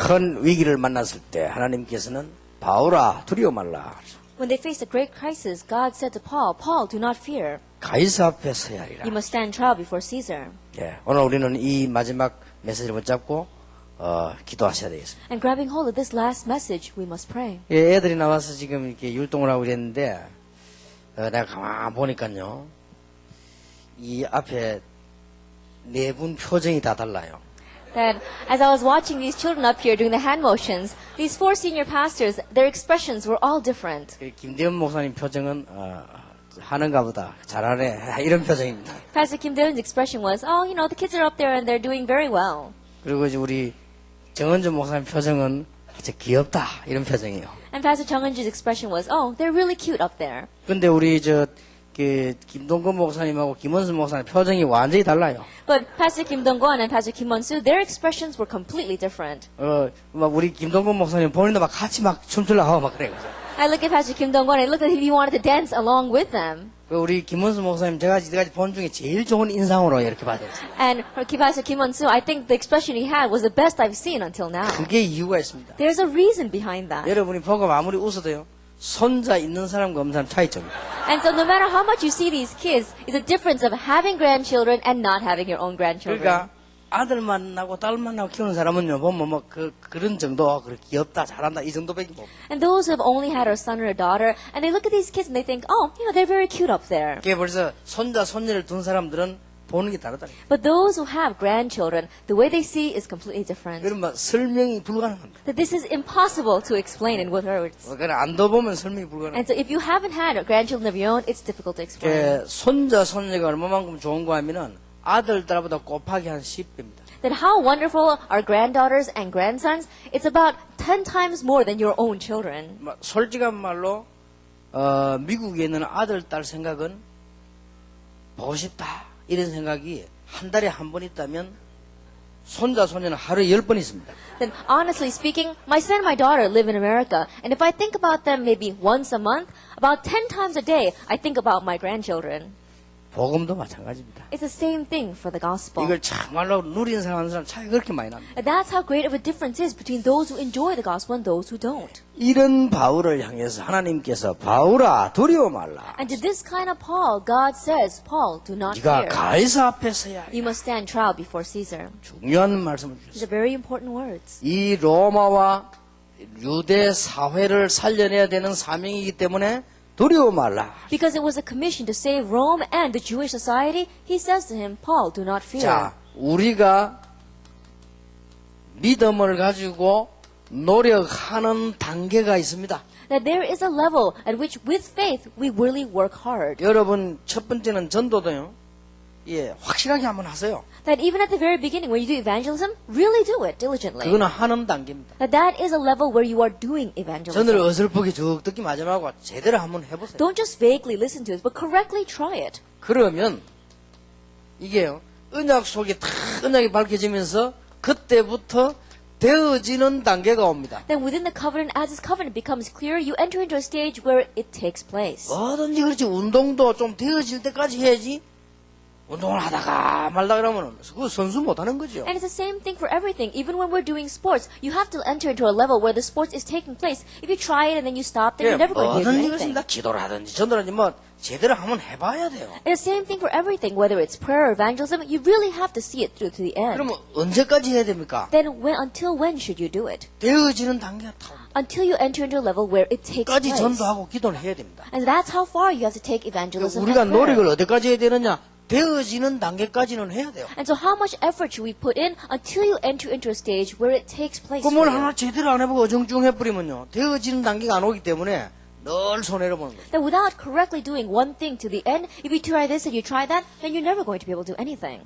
큰 위기를 만났을 때 하나님께서는 바울아 두려워 말라. When they faced a great crisis, God said to Paul, Paul, do not fear. 가이사 앞에 서야 하리라. You must stand trial before Caesar. 예, 오늘 우리는 이 마지막 메시지를 붙잡고 기도하셔야 되겠습니다. And grabbing hold of this last message, we must pray. 예, 애들이 나와서 지금 이렇게 율동을 하고 이랬는데 내가 가만 보니까요, 이 앞에 네 분 표정이 다 달라요. That as I was watching these children up here doing the hand motions, these 4 senior pastors, their expressions were all different. 김대현 목사님 표정은 하는가 보다 잘하네 이런 표정입니다. Pastor Kim Deon's expression was, oh, you know, the kids are up there and they're doing very well. 그리고 이제 우리 정은주 목사님 표정은 아주 귀엽다 이런 표정이에요. And Pastor Chung Eun-ju's expression was, oh, they're really cute up there. 근데 우리 김동건 목사님하고 김원수 목사님 표정이 완전히 달라요. But Pastor Kim Dong-gon and Pastor Kim Won-soo, their expressions were completely different. 막 우리 김동건 목사님 본인도 막 같이 막 춤추려고 하고 막 그래요. I look at Pastor Kim Dong-gon and I look at him, he wanted to dance along with them. 우리 김원수 목사님 제가 이때까지 본 중에 제일 좋은 인상으로 이렇게 받았어요. And for Pastor Kim Won-soo, I think the expression he had was the best I've seen until now. 그게 이유가 있습니다. There's a reason behind that. 여러분이 보고 아무리 웃어도요, 손자 있는 사람과 없는 사람 차이점입니다. And so no matter how much you see these kids, it's a difference of having grandchildren and not having your own grandchildren. 그러니까 아들 만나고 딸 만나고 키우는 사람은요, 보면 그런 정도, 그래 귀엽다, 잘한다 이 정도밖에 못. And those who have only had a son or a daughter, and they look at these kids and they think, oh, you know, they're very cute up there. 그게 벌써 손자 손녀를 둔 사람들은 보는 게 다르다. But those who have grandchildren, the way they see is completely different. 그러면 설명이 불가능합니다. That this is impossible to explain in words. 그러니까 안 둬보면 설명이 불가능. And so if you haven't had grandchildren of your own, it's difficult to explain. 손자 손녀가 얼마만큼 좋은가 하면은 아들 딸보다 곱하기 한 10배입니다. That how wonderful are granddaughters and grandsons, it's about 10 times more than your own children. 솔직한 말로 미국에 있는 아들 딸 생각은 보고 싶다 이런 생각이 한 달에 한 번 있다면 손자 손녀는 하루에 10번 있습니다. Then honestly speaking, my son and my daughter live in America, and if I think about them maybe once a month, about 10 times a day, I think about my grandchildren. 복음도 마찬가지입니다. It's the same thing for the gospel. 이걸 정말로 누리는 사람 차이가 그렇게 많이 납니다. And that's how great of a difference is between those who enjoy the gospel and those who don't. 이런 바울을 향해서 하나님께서 바울아 두려워 말라. And to this kind of Paul, God says, Paul, do not 네가 fear. 가이사 앞에 서야 해. You must stand trial before Caesar. 중요한 말씀을 These 주셨어요. are very important words. 이 로마와 유대 사회를 살려내야 되는 사명이기 때문에 두려워 말라. Because it was a commission to save Rome and the Jewish society, he says to him, Paul, do not fear. 자, 우리가 믿음을 가지고 노력하는 단계가 있습니다. That there is a level at which with faith we really work hard. 여러분 첫 번째는 전도도요. 예, 확실하게 한번 하세요. That even at the very beginning when you do evangelism, really do it diligently. 그거는 하는 단계입니다. That is a level where you are doing 전을 evangelism. 어설프게 쭉 듣기 마지 말고 제대로 한번 해보세요. Don't just vaguely listen to it, but correctly try it. 그러면 이게요, 언약 속에 탁 언약이 밝혀지면서 그때부터 되어지는 단계가 옵니다. Then within the covenant, as this covenant becomes clear, you enter into a stage where it takes place. 뭐든지 그렇지 운동도 좀 되어질 때까지 해야지 운동을 하다가 말다 그러면 그거 선수 못하는 거죠. And it's the same thing for everything. Even when we're doing sports, you have to enter into a level where the sport is taking place. If you try it and then you stop, then you're never going to be able to do 뭐든지 anything. 그렇습니다. 기도를 하든지 전도를 하든지 뭐 제대로 한번 해봐야 돼요. And the same thing for everything, whether it's prayer or evangelism, you really have to see it through to the end. 그러면 언제까지 해야 됩니까? Then until when should you do it? 되어지는 단계가 다 Until you enter into a level where it takes 까지 place. 전도하고 기도를 해야 됩니다. And that's how far you have to take evangelism 우리가 and prayer. 노력을 어디까지 해야 되느냐? 되어지는 단계까지는 해야 돼요. And so how much effort should we put in until you enter into a stage where it takes place 그 for 뭘 you? 하나 제대로 안 해보고 어중중 해버리면요. 되어지는 단계가 안 오기 때문에 늘 손해를 보는 거죠. That without correctly doing one thing to the end, if you try this and you try that, then you're never going to be able to do anything.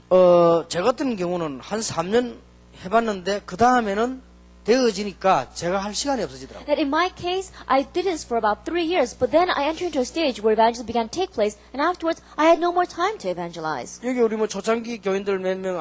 제 같은 경우는 한 3년 해봤는데 그 다음에는 되어지니까 제가 할 시간이 없어지더라고요. That in my case, I did this for about 3 years, but then I entered into a stage where evangelism began to take place, and afterwards I had no more time to evangelize. 여기 우리 뭐 초창기 교인들 몇 명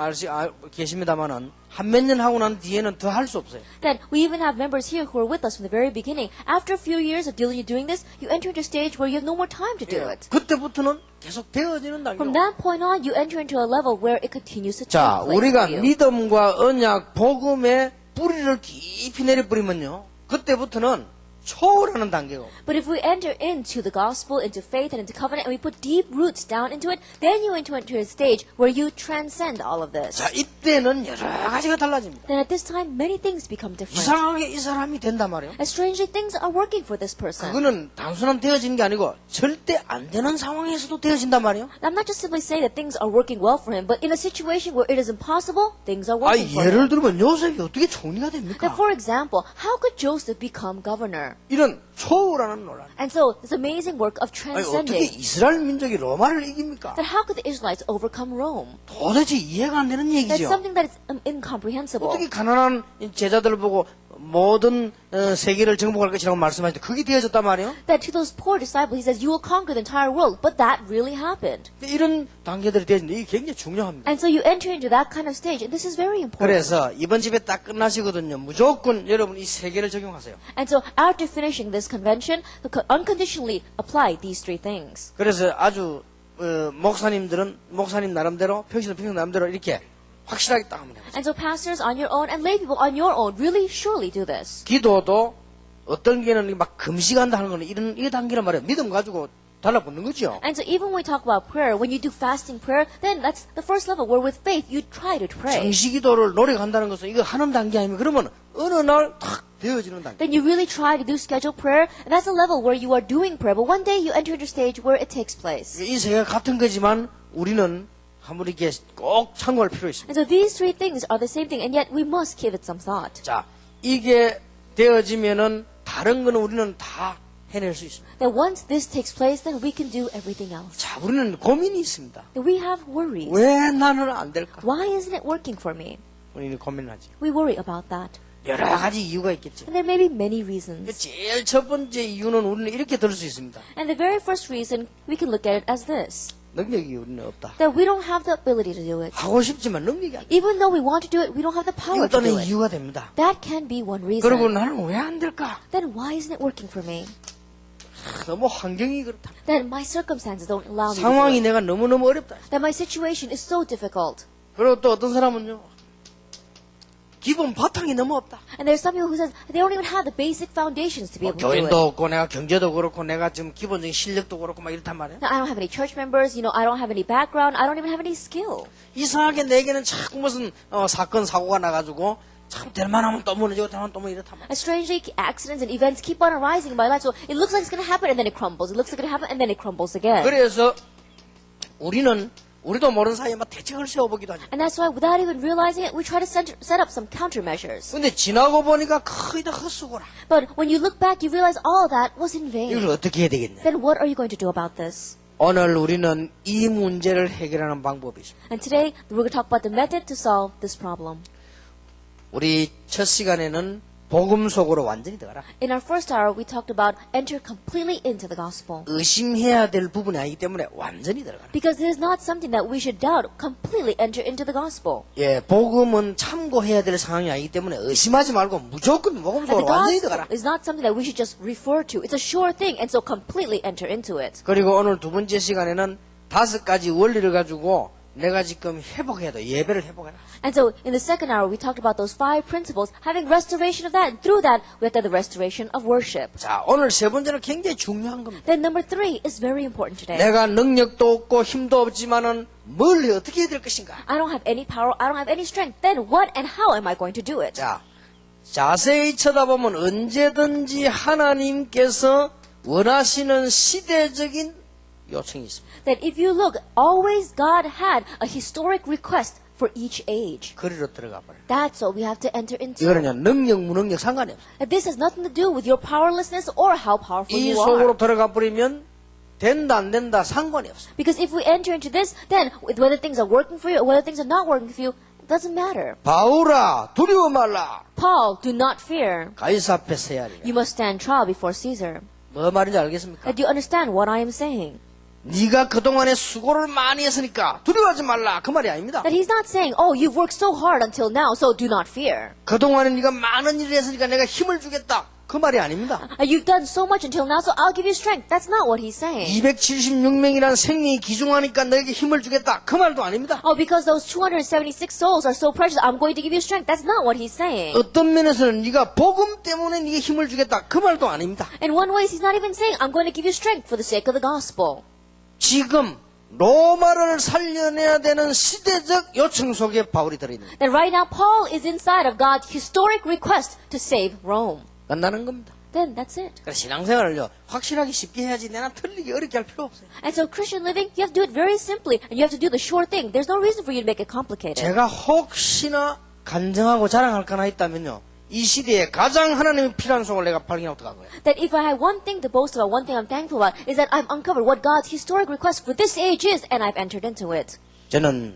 계십니다만은 한 몇 년 하고 난 뒤에는 더 할 수 없어요. That we even have members here who are with us from the very beginning. After a few years of diligently doing this, you enter into a stage where you have no more time to do it. 그때부터는 계속 되어지는 From 단계. that point on, you enter into a level where it continues to take 자, place 우리가 for you. 믿음과 언약, 복음의 뿌리를 깊이 내려버리면요. 그때부터는 초월하는 단계가 옵니다. But if we enter into the gospel, into faith, and into covenant, and we put deep roots down into it, then you enter into a stage where you transcend all of this. 자, 이때는 여러 가지가 달라집니다. Then at this time, many things become different. 이상하게 이 사람이 된단 말이에요. And strangely, things are working for this person. 그거는 단순한 되어지는 게 아니고 절대 안 되는 상황에서도 되어진단 말이에요. I'm not just simply saying that things are working well for him, but in a situation where it is impossible, things are 아, working for him. 예를 들면 요셉이 어떻게 총리가 됩니까? Now, for example, how could Joseph become governor? 이런 초월하는 논란. And so, this amazing work of 아니, 어떻게 transcending. 이스라엘 민족이 로마를 이깁니까? That how could the Israelites overcome Rome? 도대체 이해가 안 되는 That's 얘기죠. something that is incomprehensible. 어떻게 가난한 제자들을 보고 모든 세계를 정복할 것이라고 말씀하시는데 그게 되어졌단 말이에요? That to those poor disciples, he says, you will conquer the entire world. But that really happened. 이런 단계들이 되어지는데 이게 굉장히 중요합니다. And so you enter into that kind of stage, and this is very important. 그래서 이번 집회 딱 끝나시거든요. 무조건 여러분 이 세계를 적용하세요. And so after finishing this convention, unconditionally apply these three things. 그래서 아주 목사님 나름대로 평신 나름대로 이렇게 확실하게 딱 하면 돼요. And so pastors on your own and lay people on your own really surely do this. 기도도 어떤 게는 막 금식한다 하는 거는 이런 단계란 말이에요. 믿음 가지고 달라붙는 거죠. And so even when we talk about prayer, when you do fasting prayer, then that's the first level where with faith you try to pray. 정시기도를 노력한다는 것은 이거 하는 단계 아니면 그러면 어느 날 탁 되어지는 단계. Then you really try to do scheduled prayer, and that's a level where you are doing prayer. But one day you enter into a stage where it takes place. 이 세계가 같은 거지만 우리는 한번 이렇게 꼭 참고할 필요 있습니다. And so these three things are the same thing, and yet we must give it some thought. 자, 이게 되어지면은 다른 거는 우리는 다 해낼 수 있습니다. That once this takes place, then we can do everything else. 자, 우리는 고민이 있습니다. That we have worries. 왜 나는 안 될까? Why isn't it working for me? 우리는 고민하지. We worry about that. 여러 가지 이유가 있겠죠. And there may be many reasons. 제일 첫 번째 이유는 우리는 이렇게 들을 수 있습니다. And the very first reason, we can look at it as this. 능력이 우리는 없다. That we don't have the ability to do it. 하고 싶지만 능력이 안 돼. Even though we want to do it, we don't have the power to 이것도 do 는 it. 이유가 됩니다. That can be one reason. 그리고 나는 왜 안 될까? Then why isn't it working for me? 너무 환경이 그렇다. Then my circumstances don't allow me to do 상황이 it. 내가 너무너무 어렵다. That my situation is so difficult. 그리고 또 어떤 사람은요. 기본 바탕이 너무 없다. And there's some people who says they don't even have the basic foundations to be able to do it. 교인도 없고 내가 경제도 그렇고 내가 지금 기본적인 실력도 그렇고 막 이렇단 말이야. Now, I don't have any church members, I don't have any background, I don't even have any skill. 이상하게 내게는 자꾸 무슨 사건 사고가 나가지고 참 될만하면 또 무너지고 될만하면 또 이렇단 말이야. And strangely, accidents and events keep on arising in my life. So it looks like it's going to happen and then it crumbles. It looks like it's going to happen and then it crumbles again. 그래서 우리도 모르는 사이에 막 대책을 세워보기도 하죠. And that's why without even realizing it, we try to set up some countermeasures. 근데 지나고 보니까 거의 다 헛수고라. But when you look back, you realize all that was in 이걸 vain. 어떻게 해야 되겠냐? Then what are you going to do about this? 오늘 우리는 이 문제를 해결하는 방법이 있습니다. And today, we're going to talk about the method to solve this problem. 우리 첫 시간에는 복음 속으로 완전히 들어가라. In our first hour, we talked about enter completely into the gospel. 의심해야 될 부분이 아니기 때문에 완전히 들어가라. Because it is not something that we should doubt. Completely enter into the gospel. 예, 복음은 참고해야 될 상황이 아니기 때문에 의심하지 말고 무조건 복음 And the 속으로 완전히 gospel 들어가라. is not something that we should just refer to. It's a sure thing, and so completely enter into it. 그리고 오늘 두 번째 시간에는 5가지 원리를 가지고 내가 지금 회복해야 돼. 예배를 회복해라. And so in the second hour, we talked about those 5 principles, having restoration of that, and through that, we have to have the restoration of worship. 자, 오늘 세 번째는 굉장히 중요한 겁니다. Then number 3 is very important today. 내가 능력도 없고 힘도 없지만은 뭘 어떻게 해야 될 것인가? I don't have any power, I don't have any strength. Then what and how am I going to do it? 자, 자세히 쳐다보면 언제든지 하나님께서 원하시는 시대적인 요청이 있습니다. That if you look, always God had a historic request for each age. 거리로 들어가 버려. That's what we have to enter into. 이거는요, 능력, 무능력 상관이 없어요. That this has nothing to do with your powerlessness or how powerful 이 you are. 속으로 들어가 버리면 된다 안 된다 상관이 없어요. Because if we enter into this, then whether things are working for you or whether things are not working for you, it doesn't matter. 바울아, 두려워 말라. Paul, do not fear. 가이사 앞에 서야 하리라. You must stand trial before Caesar. 뭐 말인지 알겠습니까? Do you understand what I am saying? 네가 그동안에 수고를 많이 했으니까 두려워하지 말라. 그 말이 아닙니다. That he's not saying, oh, you've worked so hard until now, so do not fear. 그동안에 네가 많은 일을 했으니까 내가 힘을 주겠다. 그 말이 아닙니다. You've done so much until now, so I'll give you strength. That's not what he's saying. 276명이라는 생명이 귀중하니까 너에게 힘을 주겠다. 그 말도 아닙니다. Oh, because those 276 souls are so precious, I'm going to give you strength. That's not what he's saying. 어떤 면에서는 네가 복음 때문에 네게 힘을 주겠다. 그 말도 아닙니다. In one way, he's not even saying, I'm going to give you strength for the sake of the gospel. 지금 로마를 살려내야 되는 시대적 요청 속에 바울이 들어있는 That right now, Paul is inside of God's historic request to save Rome. 만나는 겁니다. Then that's it. 그래서 신앙생활을요 확실하게 쉽게 해야지 내가 틀리게 어렵게 할 필요 없어요. And so Christian living, you have to do it very simply, and you have to do the sure thing. There's no reason for you to make it complicated. 제가 혹시나 간증하고 자랑할 거나 있다면요 이 시대에 가장 하나님의 필요한 속을 내가 발견하고 간 거예요. That if I had one thing to boast about, one thing I'm thankful about, is that I've uncovered what God's historic request for this age is, and I've entered into it. 저는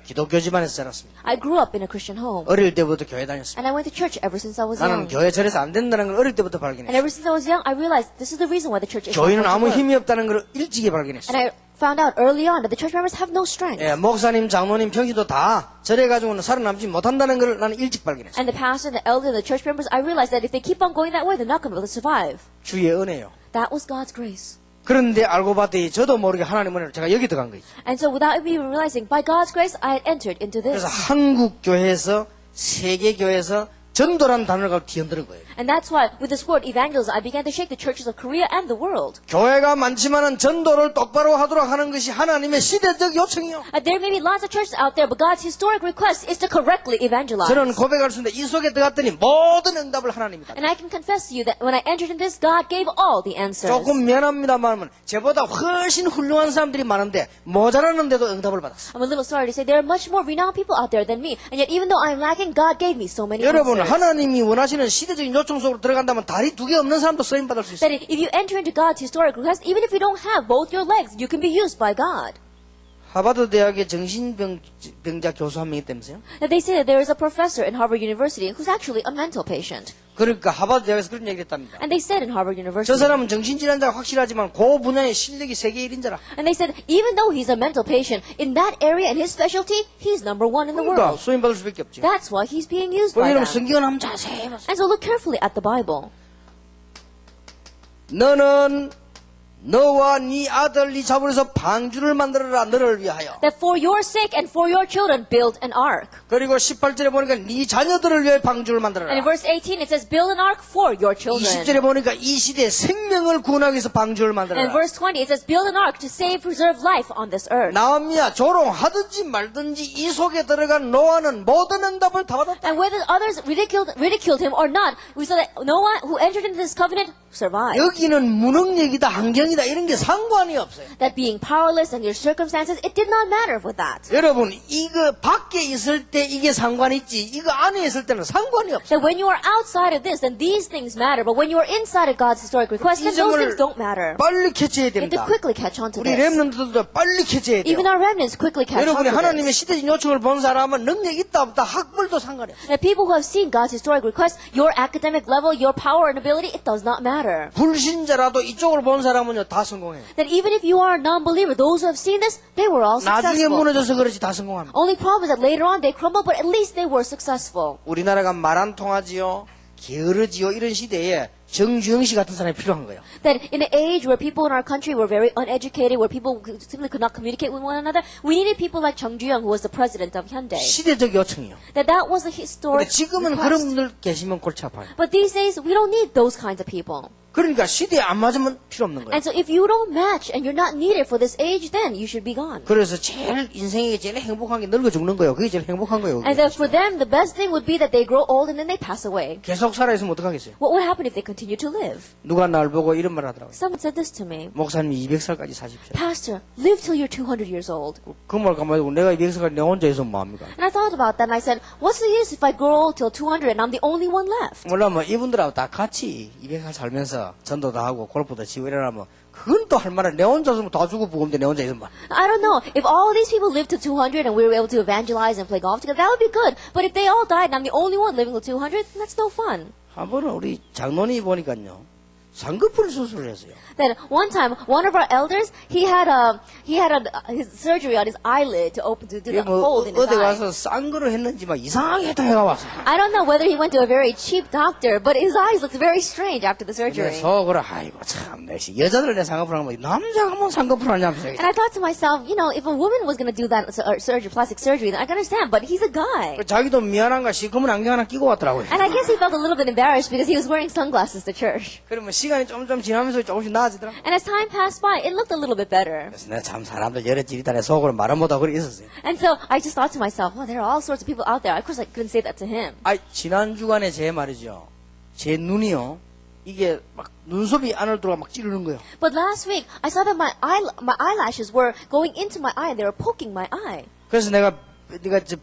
기독교 집안에서 자랐습니다. I grew up in a Christian home, 어릴 때부터 교회 다녔습니다. and I went to church ever since I was 나는 young. 교회 절에서 안 된다는 걸 어릴 때부터 And 발견했어요. ever since I was young, I realized this is the reason why the church is not 교회는 going 아무 to work. 힘이 없다는 걸 일찍이 And 발견했어요. I found out early on that the church members have no strength. 예, 목사님, 장로님, 평시도 다 절에 가지고는 살아남지 못한다는 걸 나는 일찍 발견했어요. And the pastor, the elder, and the church members, I realized that if they keep on going that way, they're not going to be able to survive. 주의 은혜요. That was God's grace. 그런데 알고 봤더니 저도 모르게 하나님 은혜로 제가 여기 들어간 거예요. And so without me even realizing, by God's grace, I had entered into 그래서 this. 한국 교회에서 세계 교회에서 전도라는 단어를 갖고 뒤흔드는 거예요. And that's why, with this word evangelism, I began to shake the churches of Korea and the world. 교회가 많지만은 전도를 똑바로 하도록 하는 것이 하나님의 시대적 요청이요. There may be lots of churches out there, but God's historic request is to correctly evangelize. 저는 고백할 수 있는데 이 속에 들어갔더니 모든 응답을 하나님이 다. And I can confess to you that when I entered in this, God gave all the answers. 조금 미안합니다만 저보다 훨씬 훌륭한 사람들이 많은데 모자라는데도 응답을 받았어요. I'm a little sorry to say there are much more renowned people out there than me, and yet even though I'm lacking, God gave me so many 여러분 answers. 하나님이 원하시는 시대적인 요청 속으로 들어간다면 다리 두 개 없는 사람도 쓰임 받을 수 있어요. That if you enter into God's historic request, even if you don't have both your legs, you can be used by God. 하버드 대학의 정신병자 교수 한 명 있다면서요? Now they say that there is a professor in Harvard University who's actually a mental patient. 그러니까 하버드 대학에서 그런 얘기를 했답니다. And they said in Harvard 저 University, 사람은 정신질환자가 확실하지만 그 분야의 실력이 세계 1인자라. and they said even though he's a mental patient, in that area and his specialty, he's number one in the 그러니까 world. 수임 받을 수밖에 없죠. That's why he's being used by 여러분 them. 성경을 한번 자세히 보세요. And so look carefully at the Bible. 너는 너와 네 아들 네 자본에서 방주를 만들어라 너를 위하여. That for your sake and for your children, build an ark. 그리고 18절에 보니까 네 자녀들을 위해 방주를 And in 만들어라. verse 18 it says, build an ark for your children. 20절에 보니까 이 시대에 생명을 구원하기 위해서 방주를 And 만들어라. in verse 20 it says, build an ark to save, preserve life on this earth. 나오미야 조롱하든지 말든지 이 속에 들어간 노아는 모든 응답을 다 받았다. And whether others ridiculed him or not, we saw that Noah, who entered into this covenant, survived. 여기는 무능력이다 환경이다 이런 게 상관이 없어요. That being powerless and your circumstances, it did not matter with that. 여러분 이거 밖에 있을 때 이게 상관이 있지 이거 안에 있을 때는 상관이 없어요. That when you are outside of this, then these things matter. But when you are inside of God's historic request, 이 then those 점을 things don't matter. 빨리 캐치해야 You have to 됩니다. quickly catch on to 우리 this. 렘넌트들도 빨리 캐치해야 돼요. Even our remnants quickly catch on 여러분이 to 하나님의 this. 시대적 요청을 본 사람은 능력 있다 없다 학벌도 상관이 없어요. That people who have seen God's historic request, your academic level, your power and ability, it does not matter. 불신자라도 이쪽을 본 사람은요 다 성공해요. That even if you are a non-believer, those who have seen this, they were all 나중에 successful. 무너져서 그렇지 다 성공합니다. Only problem is that later on they crumble, but at least they were successful. 우리나라가 말 안 통하지요 게으르지요 이런 시대에 정주영 씨 같은 사람이 필요한 거예요. That in an age where people in our country were very uneducated, where people simply could not communicate with one another, we needed people like Chung Ju-young, who was the president of Hyundai. 시대적 요청이요. That was a 근데 historic 지금은 그런 request. 분들 계시면 골치 아파요. But these days, we don't need those kinds of people. 그러니까 시대에 안 맞으면 필요 없는 거예요. And so if you don't match and you're not needed for this age, then you should be gone. 그래서 제일 인생에 제일 행복한 게 늙어 죽는 거예요. 그게 제일 행복한 거예요. And then for them, the best thing would be that they grow old and then they pass away. 계속 살아있으면 어떡하겠어요? What would happen if they continue to live? 누가 날 보고 이런 말 하더라고요. Someone said this to me. 목사님이 200살까지 사십시오. Pastor, live till you're 200 years old. 그 말 가만히 내가 200살까지 내 혼자 있으면 뭐합니까? And I thought about that and I said, what's the use if I grow old till 200 and I'm the only one left? 몰라 뭐 이분들하고 다 같이 200살 살면서 전도도 하고 골프도 치고 이러라면 그건 또 할 말은 내 혼자 있으면 다 죽고 부검대 내 혼자 있으면 뭐. I don't know. If all these people lived to 200 and we were able to evangelize and play golf together, that would be good. But if they all died and I'm the only one living till 200, then that's no fun. 한 번은 우리 장로님 보니까요. 쌍꺼풀 수술을 했어요. Then one time, one of our elders, he had his surgery on his eyelid to do 이게 the hole in his 어디 eye. 가서 싼 거를 했는지 막 이상하게 다 해가 왔어. I don't know whether he went to a very cheap doctor, but his eyes looked very strange after the 근데 surgery. 속으로 아이고 참 역시 여자들 내 쌍꺼풀 하면 남자가 뭐 쌍꺼풀 하냐면서 And I thought to myself, you know, if a woman was going to do that surgery, plastic surgery, then I can understand, but he's a guy. 자기도 미안한가 시커먼 안경 하나 끼고 왔더라고요. And I guess he felt a little bit embarrassed because he was wearing sunglasses to church. 그러면 시간이 점점 지나면서 조금씩 나아지더라. And as time passed by, it looked a little bit better. 그래서 내가 참 사람들 여러 지리다 내 속으로 말은 못하고 그래 있었어요. And so I just thought to myself, well, there are all sorts of people out there. Of course, I couldn't say that to him. 지난 주간에 제 말이죠. 제 눈이요. 이게 막 눈썹이 안으로 들어가 막 찌르는 거예요. But last week, I saw that my eyelashes were going into my eye. They were poking my eye. 그래서 내가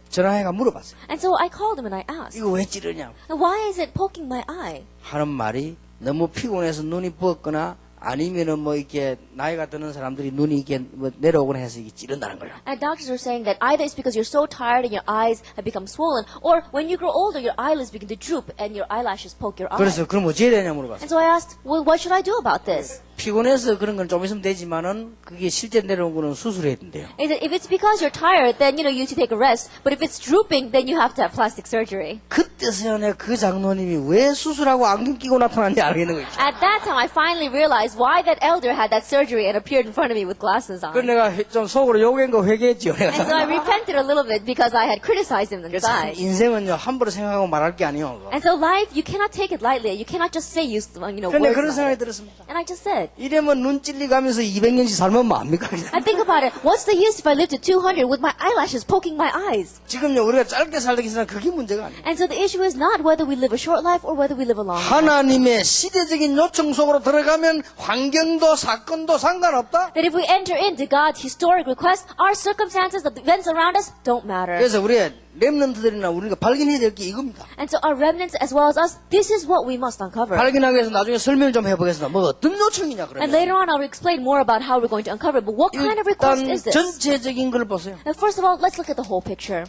전화해가 물어봤어요. And so I called him and I asked, 이거 왜 찌르냐고. why is it poking my eye? 하는 말이 너무 피곤해서 눈이 부었거나 아니면은 뭐 이렇게 나이가 드는 사람들이 눈이 이렇게 뭐 내려오거나 해서 이게 찌른다는 거예요. And doctors are saying that either it's because you're so tired and your eyes have become swollen, or when you grow older, your eyelids begin to droop and your eyelashes poke your eye. 그래서 그럼 어찌 해야 되냐 물어봤어요. And so I asked, well, what should I do about this? 피곤해서 그런 건 좀 있으면 되지만은 그게 실제 내려온 거는 수술해야 된대요. He said, if it's because you're tired, then you need to take a rest. But if it's drooping, then you have to have plastic surgery. 그때서야 내가 그 장로님이 왜 수술하고 안경 끼고 나타났는지 알겠는 거죠. At that time, I finally realized why that elder had that surgery and appeared in front of me with glasses on. 그래서 내가 좀 속으로 욕한 거 회개했지요. And so I repented a little bit because I had criticized him 그래서 참 inside. 인생은요 함부로 생각하고 말할 게 아니요. And so life, you cannot take it lightly. You cannot just say 그런데 words 그런 like 생각이 it. 들었습니다. And I just said, 이러면 눈 찔리가면서 200년씩 살면 뭐합니까? I think about it. What's the use if I live to 200 with my eyelashes poking my eyes? 지금요 우리가 짧게 살기 위해서는 그게 문제가 아니에요. And so the issue is not whether we live a short life or whether we live a long life. 하나님의 시대적인 요청 속으로 들어가면 환경도 사건도 상관없다. That if we enter into God's historic request, our circumstances, the events around us don't matter. 그래서 우리의 렘넌트들이나 우리가 발견해야 될 게 이겁니다. And so our remnants as well as us, this is what we must uncover. 발견하기 위해서 나중에 설명을 좀 해보겠습니다. 뭐 어떤 요청이냐 And later 그러면 on I'll explain more about how we're going to uncover it. But what kind of request 일단 is this? 전체적인 걸 보세요. And first of all, let's look at the whole picture.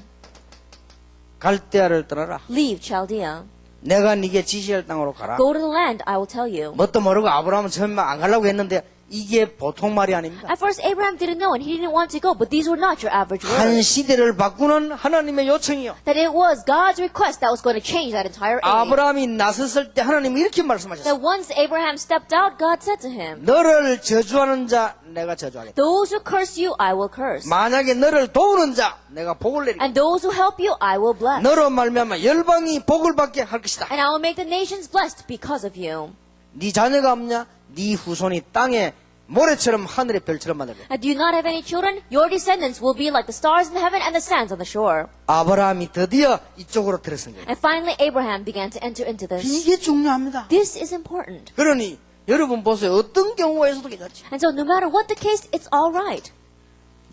갈대아를 떠나라. Leave Chaldea. 내가 네게 지시할 땅으로 가라. Go to the land I will tell you. 뭣도 모르고 아브라함은 처음에 안 가려고 했는데 이게 보통 말이 아닙니다. At first Abraham didn't know and he didn't want to go, but these were not your average 한 words. 시대를 바꾸는 하나님의 요청이요. That it was God's request that was going to change that entire age. 아브라함이 나섰을 때 하나님이 이렇게 말씀하셨어요. That once Abraham stepped out, God said to him, 너를 저주하는 자 내가 저주하겠다. those who curse you, I will curse. 만약에 너를 도우는 자 내가 복을 내리겠다. And those who help you, I will bless. 너로 말미암아 열방이 복을 받게 할 것이다. And I will make the nations blessed because of you. 네 자녀가 없냐? 네 후손이 땅에 모래처럼 하늘의 별처럼 만들 거야. And do you not have any children? Your descendants will be like the stars in heaven and the sands on the shore. 아브라함이 드디어 이쪽으로 들어선 거예요. And finally Abraham began to enter into this. 이게 중요합니다. This is important. 그러니 여러분 보세요. 어떤 경우에서도 괜찮지. And so no matter what the case, it's all right.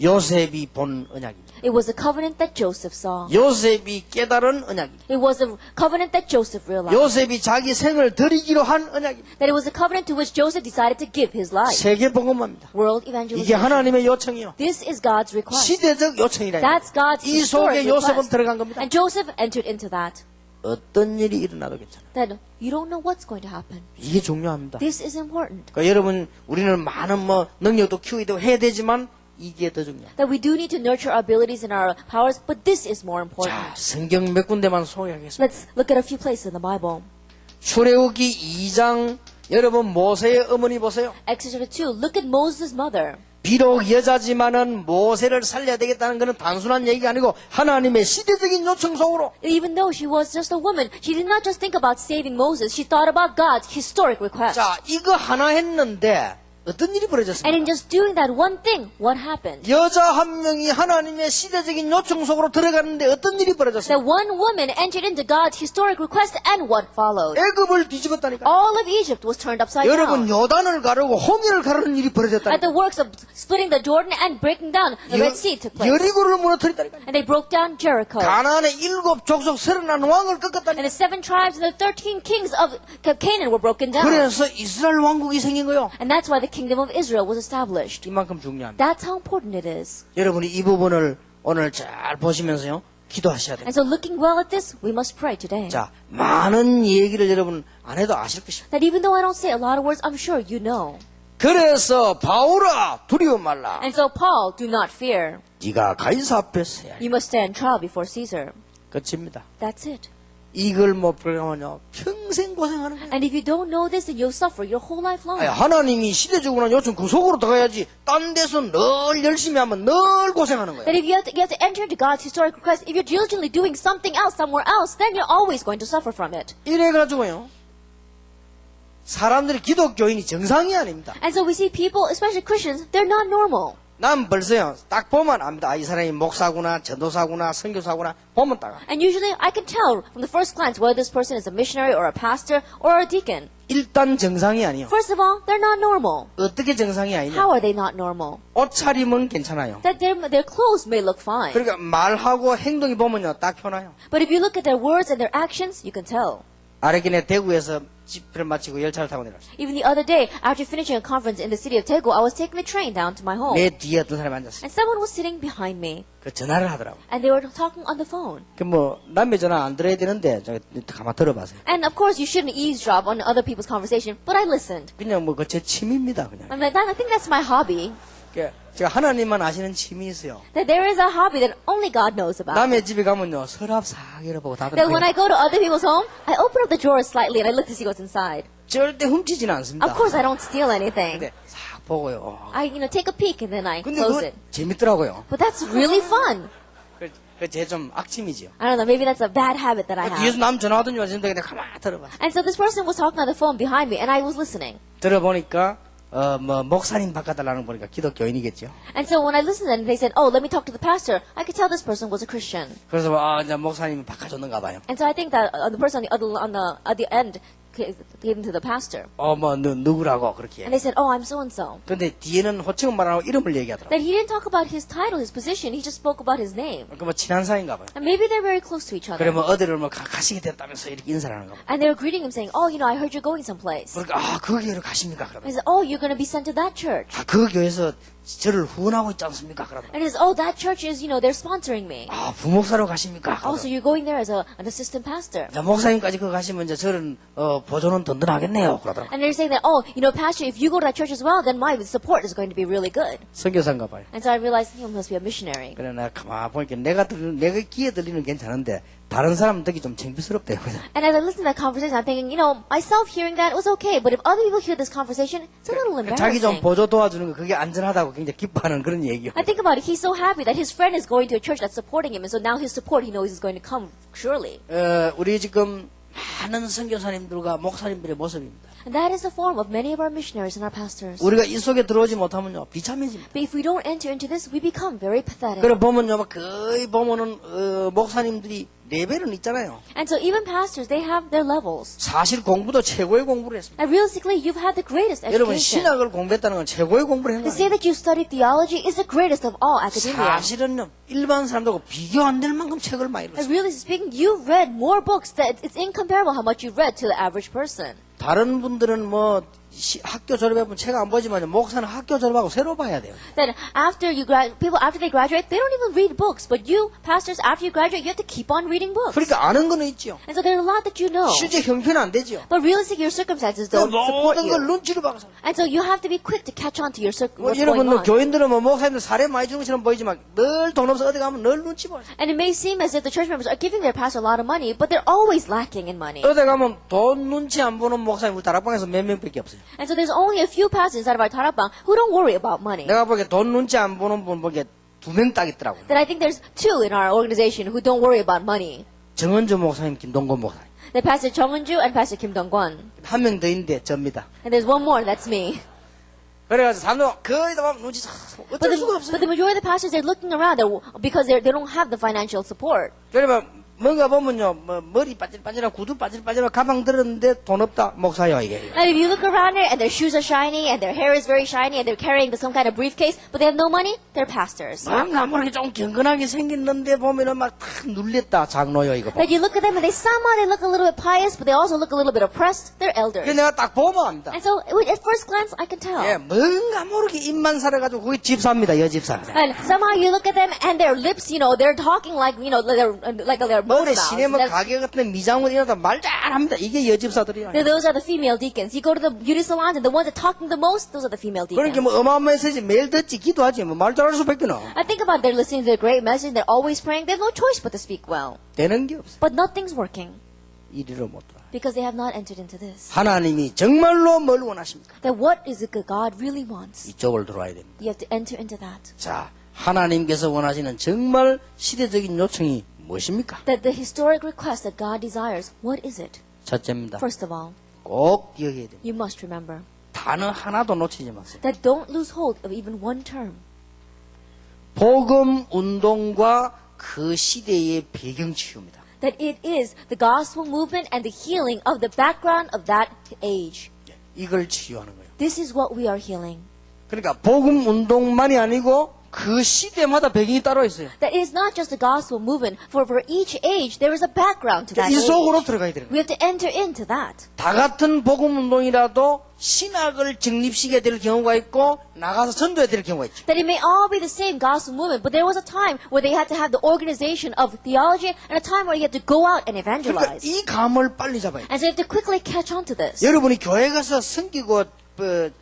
요셉이 본 언약입니다. It was a covenant that Joseph saw. 요셉이 깨달은 언약입니다. It was a covenant that Joseph realized. 요셉이 자기 생을 드리기로 한 언약입니다. That it was a covenant to which Joseph decided to give his life. 세계 복음화입니다. World 이게 evangelization. 하나님의 요청이요. This is God's request. 시대적 요청이라. That's God's 이 historic 속에 요셉은 request. 들어간 겁니다. And Joseph entered into that. 어떤 일이 일어나도 괜찮아요. That you don't know what's going to happen. 이게 중요합니다. This is important. 그러니까 여러분 우리는 많은 뭐 능력도 키우기도 해야 되지만 이게 더 중요합니다. That we do need to nurture our abilities and our powers, but this is more 자, important. 성경 몇 군데만 소개하겠습니다. Let's look at a few places in the Bible. 출애굽기 2장 여러분 모세의 어머니 보세요. Exodus 2, look at Moses' mother. 비록 여자지만은 모세를 살려야 되겠다는 것은 단순한 얘기가 아니고 하나님의 시대적인 요청 속으로 Even though she was just a woman, she did not just think about saving Moses, she thought about God's historic request. 자 이거 하나 했는데 어떤 일이 And in 벌어졌습니까? just doing that one thing, what happened? 여자 한 명이 하나님의 시대적인 요청 속으로 들어갔는데 어떤 일이 That 벌어졌습니까? one woman entered into God's historic request and what followed? 애굽을 뒤집었다니까. All of Egypt was turned upside 여러분 down. 요단을 가르고 홍해를 가르는 일이 At 벌어졌다니까. the works of splitting the Jordan and breaking down the Red Sea took place. 여리고를 무너뜨렸다니까. And they broke down Jericho. 가나안의 7 족속 31 왕을 And 꺾었다니까. the 7 tribes and the 13 kings of Canaan were broken down. 그래서 이스라엘 왕국이 생긴 거요. And that's why the kingdom of Israel was established. 이만큼 중요합니다. That's how important it is. 여러분이 이 부분을 오늘 잘 보시면서요. 기도하셔야 됩니다. And so looking well at this, we must pray today. 자, 많은 얘기를 여러분 안 해도 아실 것입니다. That even though I don't say a lot of words, I'm sure you know. 그래서 바울아 두려워 말라. And so Paul, do not fear. 네가 가이사 앞에 서야 해. You must stand trial before Caesar. 끝입니다. That's it. 이걸 못 풀려면요 평생 고생하는 거예요. And if you don't know this, then you'll suffer your whole life long. 아니, 하나님이 시대 주고 난 요즘 그 속으로 들어가야지. 딴 데서 늘 열심히 하면 늘 고생하는 거예요. That if you have to enter into God's historical quest, if you're diligently doing something else somewhere else, then you're always going to suffer from it. 이래가지고요 사람들이 기독교인이 정상이 아닙니다. And so we see people, especially Christians, they're not normal. 난 벌써요 딱 보면 압니다. 아, 이 사람이 목사구나 전도사구나 선교사구나 보면 딱 압니다. And usually I can tell from the first glance whether this person is a missionary or a pastor or a deacon. 일단 정상이 아니요. First of all, they're not normal. 어떻게 정상이 아니냐. How are they not normal? 옷차림은 괜찮아요. That their clothes may look fine. 그러니까 말하고 행동이 보면요 딱 편해요. But if you look at their words and their actions, you can tell. 아래기네 대구에서 집회를 마치고 열차를 타고 내려왔어요. Even the other day, after finishing a conference in the city of Daegu, I was taking the train down to my home. 내 뒤에 어떤 사람이 앉았어요. And someone was sitting behind me. 그 전화를 하더라고. And they were talking on the phone. 그 뭐 남의 전화 안 들어야 되는데 저 가만 들어봐세요. And of course, you shouldn't eavesdrop on other people's conversation, but I listened. 그냥 뭐 그 제 취미입니다. 그냥. I'm like, I think that's my hobby. 제가 하나님만 아시는 취미 있어요. That there is a hobby that only God knows about. 남의 집에 가면요 서랍 싹 열어보고 다 That when 들어요. I go to other people's home, I open up the drawers slightly and I look to see what's inside. 절대 훔치지는 않습니다. Of course, I don't steal anything. 근데 싹 보고요. I, take a peek and then I 근데 close 그거 it. 재밌더라고요. But that's really fun. 그제 좀 악취미지요. I don't know, maybe that's a bad habit that I 뒤에서 have. 남 전화 하더니 왔는데 그냥 가만히 들어봤어요. And so this person was talking on the phone behind me and I was listening. 들어보니까 뭐 목사님 바꿔달라는 거 보니까 기독교인이겠죠. And so when I listened and they said, oh, let me talk to the pastor, I could tell this person was a Christian. 그래서 이제 목사님이 바꿔줬는가 봐요. And so I think that the person at the end came to the pastor. 뭐 누구라고 그렇게. And they said, oh, I'm so-and-so. 근데 뒤에는 호칭은 말하고 이름을 얘기하더라고. That he didn't talk about his title, his position, he just spoke about his name. 그뭐 친한 사이인가 봐요. And maybe they're very close to each other. 그래 뭐 어디를 뭐 가시게 됐다면서 이렇게 인사를 하는가 봐요. And they were greeting him saying, oh, I heard you're going someplace. 그러니까 그 교회로 가십니까? And 그러면 he said, oh, you're going to be sent to that church. 그 교회에서 저를 후원하고 있지 않습니까? 그러면 And he says, oh, that church is, they're sponsoring me. 부목사로 가십니까? Oh, so you're going there as an assistant pastor. 자, 목사님까지 그 가시면 이제 저는 보조는 든든하겠네요. 그러더라고. And they're saying that, oh, pastor, if you go to that church as well, then my support is going to be really good. 선교사인가 봐요. And so I realized he must be a missionary. 그래 내가 가만 보니까 내가 귀에 들리는 괜찮은데 다른 사람 듣기 좀 창피스럽대요. 그냥. And as I listened to that conversation, I'm thinking, myself hearing that was okay, but if other people hear this conversation, it's a little 자기 좀 embarrassing. 보조 도와주는 거 그게 안전하다고 굉장히 기뻐하는 그런 얘기요. I think about it, he's so happy that his friend is going to a church that's supporting him, and so now his support he knows is going to come surely. 우리 지금 많은 선교사님들과 목사님들의 모습입니다. And that is the form of many of our missionaries and our pastors. 우리가 이 속에 들어오지 못하면요 비참해집니다. But if we don't enter into this, we become very pathetic. 그래 보면요 거의 보면은 목사님들이 레벨은 있잖아요. And so even pastors, they have their levels. 사실 공부도 최고의 공부를 했습니다. And realistically, you've had the greatest 여러분 education. 신학을 공부했다는 건 최고의 공부를 한 To say 거예요. that you studied theology is the greatest of all academia. 사실은요 일반 사람들하고 비교 안 될 만큼 책을 많이 And 읽었어요. really speaking, you've read more books that it's incomparable how much you've read to the average person. 다른 분들은 뭐 학교 졸업해보면 책 안 보지만 목사는 학교 졸업하고 새로 봐야 돼요. That after people after they graduate, they don't even read books. But you, pastors, after you graduate, you have to keep on reading books. 그러니까 아는 거는 있죠. And so there's a lot that you know. 실제 형편은 안 되죠. But realistically, your circumstances don't support 모든 걸 you. 눈치로 봐서. And so you have to be quick to catch on to what's going 여러분 on. 교인들은 목사님들 사례 많이 주는 것처럼 보이지만 늘 돈 없어 어디 가면 늘 눈치 봐요. And it may seem as if the church members are giving their pastor a lot of money, but they're always lacking in money. 어디 가면 돈 눈치 안 보는 목사님 우리 다락방에서 몇 명밖에 없어요. And so there's only a few pastors inside of our Tarapang who don't worry about money. 내가 보기에 돈 눈치 안 보는 분 보기에 2명 딱 있더라고요. That I think there's two in our organization who don't worry about money. 정은주 목사님, 김동건 목사님. The Pastor Chung Eun-ju and Pastor Kim Dong-kwon. 한 명 더 있는데 접니다. And there's one more, that's me. 그래가지고 사람들 거의 다 막 눈치 But 어쩔 the, 수가 but 없어요. the majority of the pastors, they're looking around because they don't have the financial support. 그러면 뭔가 보면요, 뭐 머리 빠질빠질하고 구두 빠질빠질하고 가방 들었는데 돈 없다. 목사요 이게. And if you look around here and their shoes are shiny and their hair is very shiny and they're carrying some kind of briefcase, but they have no money, they're pastors. 뭔가 모르게 좀 경건하게 생겼는데 보면은 막 탁 눌렸다. 장로요 이거. That you look at them and they somehow they look a little bit pious, but they also look a little bit oppressed. They're elders. 그 내가 딱 보면 압니다. And so at first glance, I can tell. 예, 뭔가 모르게 입만 살아가지고 거기 집사입니다. 여집사. And somehow you look at them and their lips, they're talking like, they're 노래 mouths. 시내 뭐 가게 같은 미장원 이러다 말 잘합니다. 이게 여집사들이야. Those are the female deacons. You go to the beauty salons and the ones that talking the most, those are the female deacons. 그러니까 뭐 어마어마해서지 매일 듣지 기도하지 뭐 말 잘할 수밖에 는 I think about they're listening to the great message, they're always praying, they have no choice but to speak well. 되는 게 없어. But nothing's working 이리로 못 들어. because they have not entered into this. 하나님이 정말로 뭘 원하십니까? That what is it that God really wants? 이쪽을 들어와야 됩니다. You have to enter into that. 자, 하나님께서 원하시는 정말 시대적인 요청이 무엇입니까? That the historic request that God desires, what is it? 첫째입니다. First of all, 꼭 기억해야 됩니다. you must remember 단어 하나도 놓치지 마세요. that don't lose hold of even one term. 복음 운동과 그 시대의 배경 치유입니다. That it is the gospel movement and the healing of the background of that age. 이걸 치유하는 거예요. This is what we are healing. 그러니까 복음 운동만이 아니고 그 시대마다 배경이 따로 있어요. That it is not just the gospel movement, for each age there is a background to that 이 age. 속으로 들어가야 되는 거예요. We have to enter into that. 다 같은 복음 운동이라도 신학을 정립시켜야 될 경우가 있고 나가서 전도해야 될 경우가 있죠. That it may all be the same gospel movement, but there was a time where they had to have the organization of theology and a time where you had to go out and 그러니까 evangelize. 이 감을 빨리 잡아야 돼요. And so you have to quickly catch on to this. 여러분이 교회 가서 섬기고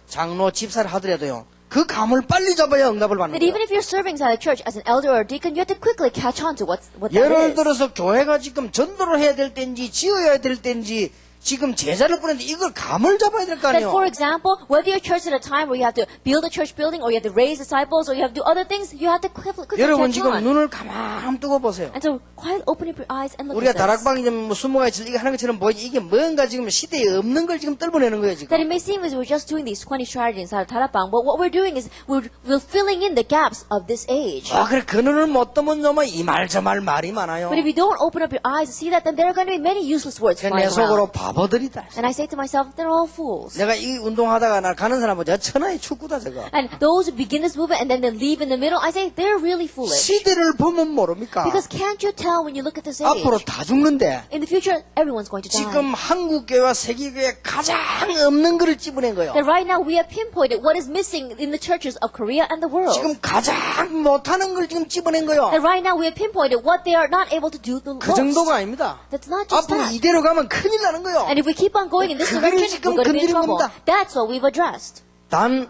장로 집사를 하더라도요. 그 감을 빨리 잡아야 응답을 받는 That even 거예요. if you're serving inside a church as an elder or a deacon, you have to quickly catch on to what that 예를 is. 들어서 교회가 지금 전도를 해야 될 때인지 지어야 될 때인지 지금 제자를 보내는데 이걸 감을 잡아야 될 거 That, for 아니에요. example, whether your church is at a time where you have to build a church building or you have to raise disciples or you have to do other things, you have to quickly 여러분 catch 지금 on. 눈을 가만 뜨고 보세요. And so, quiet, open up your eyes and look 우리가 at this. 다락방이 좀 수모가 있을 이거 하는 것처럼 보이지 이게 뭔가 지금 시대에 없는 걸 지금 떨어내는 거예요 지금. That it may seem as we're just doing these 20 strategies inside of Tarapang, but what we're doing is we're filling in the gaps of this age. 아 그래 그 눈을 못 뜨면 너무 이 말 저 말 말이 많아요. But if you don't open up your eyes to see that, then there are going to be many useless words 내 flying 속으로 around. 바보들이다. And I say to myself, they're all fools. 내가 이 운동하다가 나 가는 사람은 저 천하의 축구다 저거. And those who begin this movement and then they leave in the middle, I say they're really foolish. 시대를 보면 모릅니까? Because can't you tell when you look at this age? 앞으로 다 죽는데 In the future, everyone's going to die. 지금 한국교회와 세계교회 가장 없는 거를 집어낸 거예요. That right now we have pinpointed what is missing in the churches of Korea and the world. 지금 가장 못하는 걸 지금 집어낸 거예요. That right now we have pinpointed what they are not able to do the 그 정도가 most. 아닙니다. That's not just 앞으로 that. 이대로 가면 큰일 나는 거예요. And if we keep on going in this 그걸 direction, 지금 we're going to be in 건드린 trouble. 겁니다. That's what we've addressed. 단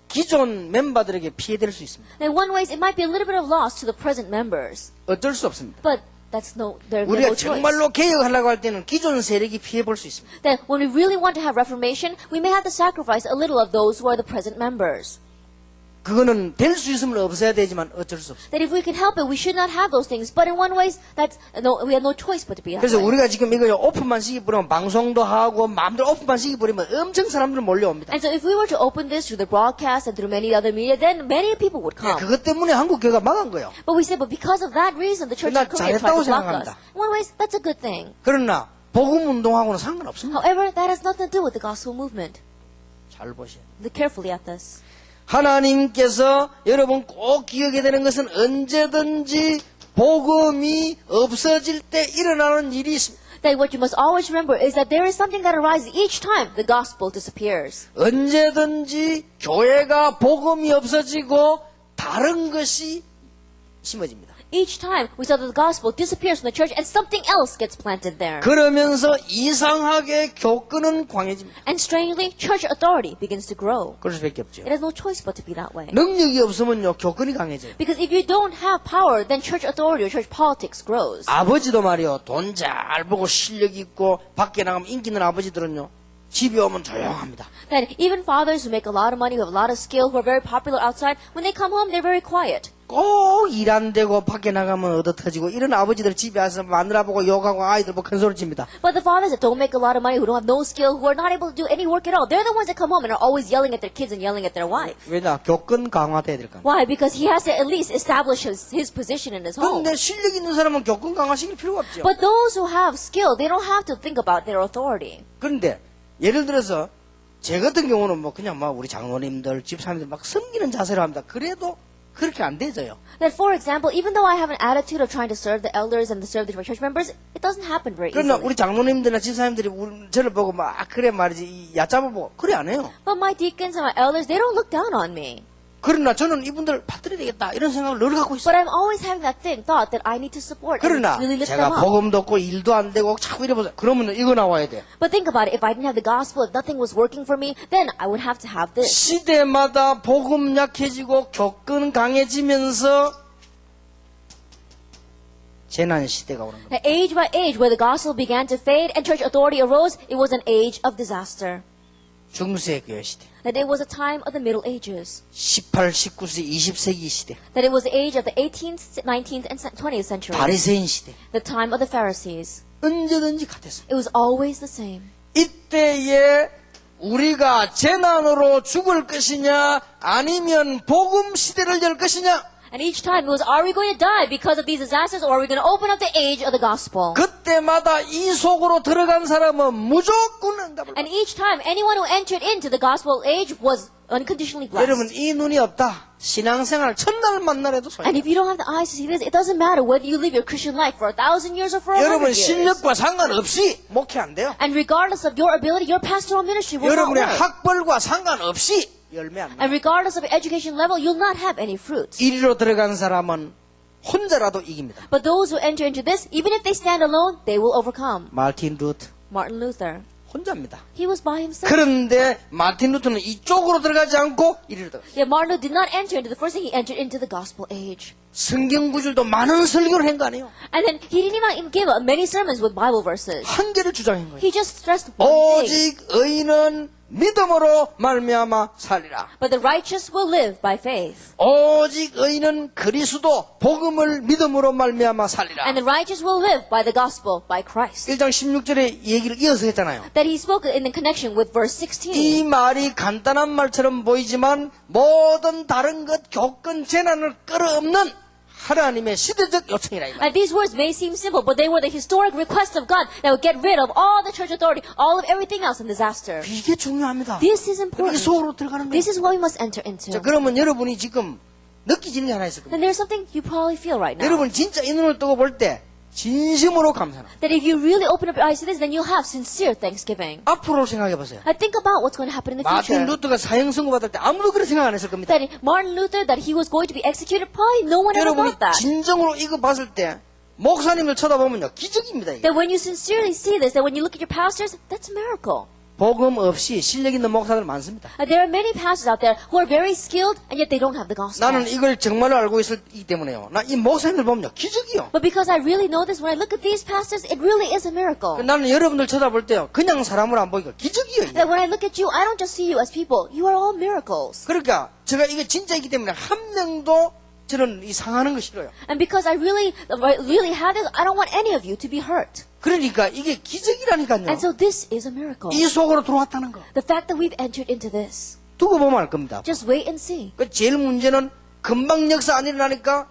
기존 멤버들에게 피해될 수 있습니다. In one ways, it might be a little bit of loss to the present members, 어쩔 수 없습니다. but there's no 우리가 no choice. 정말로 개혁하려고 할 때는 기존 세력이 피해볼 수 있습니다. That when we really want to have reformation, we may have to sacrifice a little of those who are the present members. 그거는 될 수 있으면 없어야 되지만 어쩔 수 없습니다. That if we can help it, we should not have those things. But in one way, we have no choice but to be that 그래서 way. 우리가 지금 이거 오픈만 시기부리면 방송도 하고 마음대로 오픈만 시기부리면 엄청 사람들 몰려옵니다. And so if we were to open this through the broadcast and through many other media, then many people would come. 그것 때문에 한국 교회가 망한 거예요. But we say, but because of that reason, the church 난 of Korea tried 잘했다고 to block us. 생각합니다. In one way, that's a good thing. 그러나 복음 운동하고는 상관없습니다. However, that has nothing to do with the gospel movement. 잘 보세요. Look carefully at this. 하나님께서 여러분 꼭 기억해야 되는 것은 언제든지 복음이 없어질 때 일어나는 일이 있습니다. That what you must always remember is that there is something that arises each time the gospel disappears. 언제든지 교회가 복음이 없어지고 다른 것이 심어집니다. Each time we saw that the gospel disappears from the church and something else gets planted there. 그러면서 이상하게 교권은 광해집니다. And strangely, church authority begins to grow. 그럴 수밖에 없죠. It has no choice but to be that way. 능력이 없으면요 교권이 강해져요. Because if you don't have power, then church authority or church politics grows. 아버지도 말이요 돈 잘 벌고 실력 있고 밖에 나가면 인기 있는 아버지들은요 집에 오면 조용합니다. That even fathers who make a lot of money, who have a lot of skill, who are very popular outside, when they come home, they're very quiet. 꼭 일 안 되고 밖에 나가면 얻어 터지고 이런 아버지들 집에 와서 마누라 보고 욕하고 아이들 보고 큰소리 칩니다. But the fathers that don't make a lot of money, who don't have no skill, who are not able to do any work at all, they're the ones that come home and are always yelling at their kids and yelling at their wife. 왜냐? 교권 강화돼야 될 거야. Why? Because he has to at least establish his position in his home. 그런데 실력 있는 사람은 교권 강화시킬 필요가 없죠. But those who have skill, they don't have to think about their authority. 그런데 예를 들어서 제 같은 경우는 뭐 그냥 막 우리 장로님들, 집사님들 막 섬기는 자세로 합니다. 그래도 그렇게 안 되져요. That, for example, even though I have an attitude of trying to serve the elders and to serve the church members, it doesn't happen very 그러나 easily. 우리 장로님들이나 집사님들이 저를 보고 막 그래 말이지 얕잡아 보고 그래 안 해요. But my deacons and my elders, they don't look down on me. 그러나 저는 이분들 받들어야 되겠다 이런 생각을 늘 갖고 있어요. But I'm always having that thought that I need to support and 그러나 really lift them 제가 up. 복음도 없고 일도 안 되고 자꾸 이래 보세요. 그러면 이거 나와야 돼. But think about it. If I didn't have the gospel, if nothing was working for me, then I would have to have this. 시대마다 복음 약해지고 교권 강해지면서 재난 시대가 오는 겁니다. That age by age, where the gospel began to fade and church authority arose, it was an age of disaster. 중세 교회 시대, That it was a time of the Middle Ages. 18, 19세, 20세기 시대, That it was the age of the 18th, 19th, and 20th century. 바리새인 시대, The time of the Pharisees. 언제든지 같았습니다. It was always the same. 이때에 우리가 재난으로 죽을 것이냐 아니면 복음 시대를 열 것이냐 And each time it was, are we going to die because of these disasters, or are we going to open up the age of the gospel? 그때마다 이 속으로 들어간 사람은 무조건 응답을 And each time, anyone who entered into the gospel age was unconditionally 여러분 blessed. 이 눈이 없다 신앙생활 첫날 만나래도 And 소용없어요. if you don't have the eyes to see this, it doesn't matter whether you live your Christian life for 1,000 years or for 100 여러분 years. 실력과 상관없이 목회 안 돼요. And regardless of your ability, your pastoral ministry will not 여러분의 work. 학벌과 상관없이 열매 안 나요. And regardless of your education level, you'll not have any fruits. 이리로 들어간 사람은 혼자라도 이깁니다. But those who enter into this, even if they stand alone, they will overcome. 마틴 루터 Martin Luther, 혼자입니다. he was by himself. 그런데 마틴 루터는 이쪽으로 들어가지 않고 이리로 들어갔어요. Yet Martin Luther did not enter into the first thing, he entered into the gospel age. 성경 구절도 많은 설교를 한 거 아니에요. And then he didn't even give many sermons with Bible verses. 한 개를 주장한 거예요. He just stressed one thing. 오직 의인은 믿음으로 말미암아 살리라. But the righteous will live by faith. 오직 의인은 그리스도 복음을 믿음으로 말미암아 살리라. And the righteous will live by the gospel, by Christ. 1장 16절에 얘기를 이어서 했잖아요. That he spoke in the connection with verse 16. 이 말이 간단한 말처럼 보이지만 모든 다른 것 교권 재난을 끌어없는 하나님의 시대적 요청이라 이 말. And these words may seem simple, but they were the historic request of God that would get rid of all the church authority, all of everything else in disaster. 이게 중요합니다. This is 이 important. 속으로 들어가는 거예요. This is what we must enter into. 자, 그러면 여러분이 지금 느끼지는 게 하나 있을 겁니다. Then there's something you probably feel right now. 여러분 진짜 이 눈을 뜨고 볼 때 진심으로 감사합니다. That if you really open up your eyes to this, then you'll have sincere thanksgiving. 앞으로 생각해 보세요. I think about what's going to happen in the 마틴 future. 루터가 사형 선고 받을 때 아무도 그런 생각 안 했을 겁니다. That Martin Luther, that he was going to be executed, probably no one ever 여러분이 thought that. 진정으로 이거 봤을 때 목사님을 쳐다보면요 기적입니다. 이게. That when you sincerely see this, that when you look at your pastors, that's a miracle. 복음 없이 실력 있는 목사들 많습니다. There are many pastors out there who are very skilled, and yet they don't have the gospel. 나는 이걸 정말로 알고 있기 때문에요. 나 이 목사님을 보면요 기적이요. But because I really know this, when I look at these pastors, it really is a miracle. 나는 여러분들 쳐다볼 때요 그냥 사람으로 안 보이고 기적이요. 이게. That when I look at you, I don't just see you as people. You are all miracles. 그러니까 제가 이게 진짜이기 때문에 한 명도 저는 이 상하는 거 싫어요. And because I really have this, I don't want any of you to be hurt. 그러니까 이게 기적이라니까요. And so this is a miracle. 이 속으로 들어왔다는 거. The fact that we've entered into this. 두고 보면 알 겁니다. Just wait and see. 그 제일 문제는 금방 역사 안 일어나니까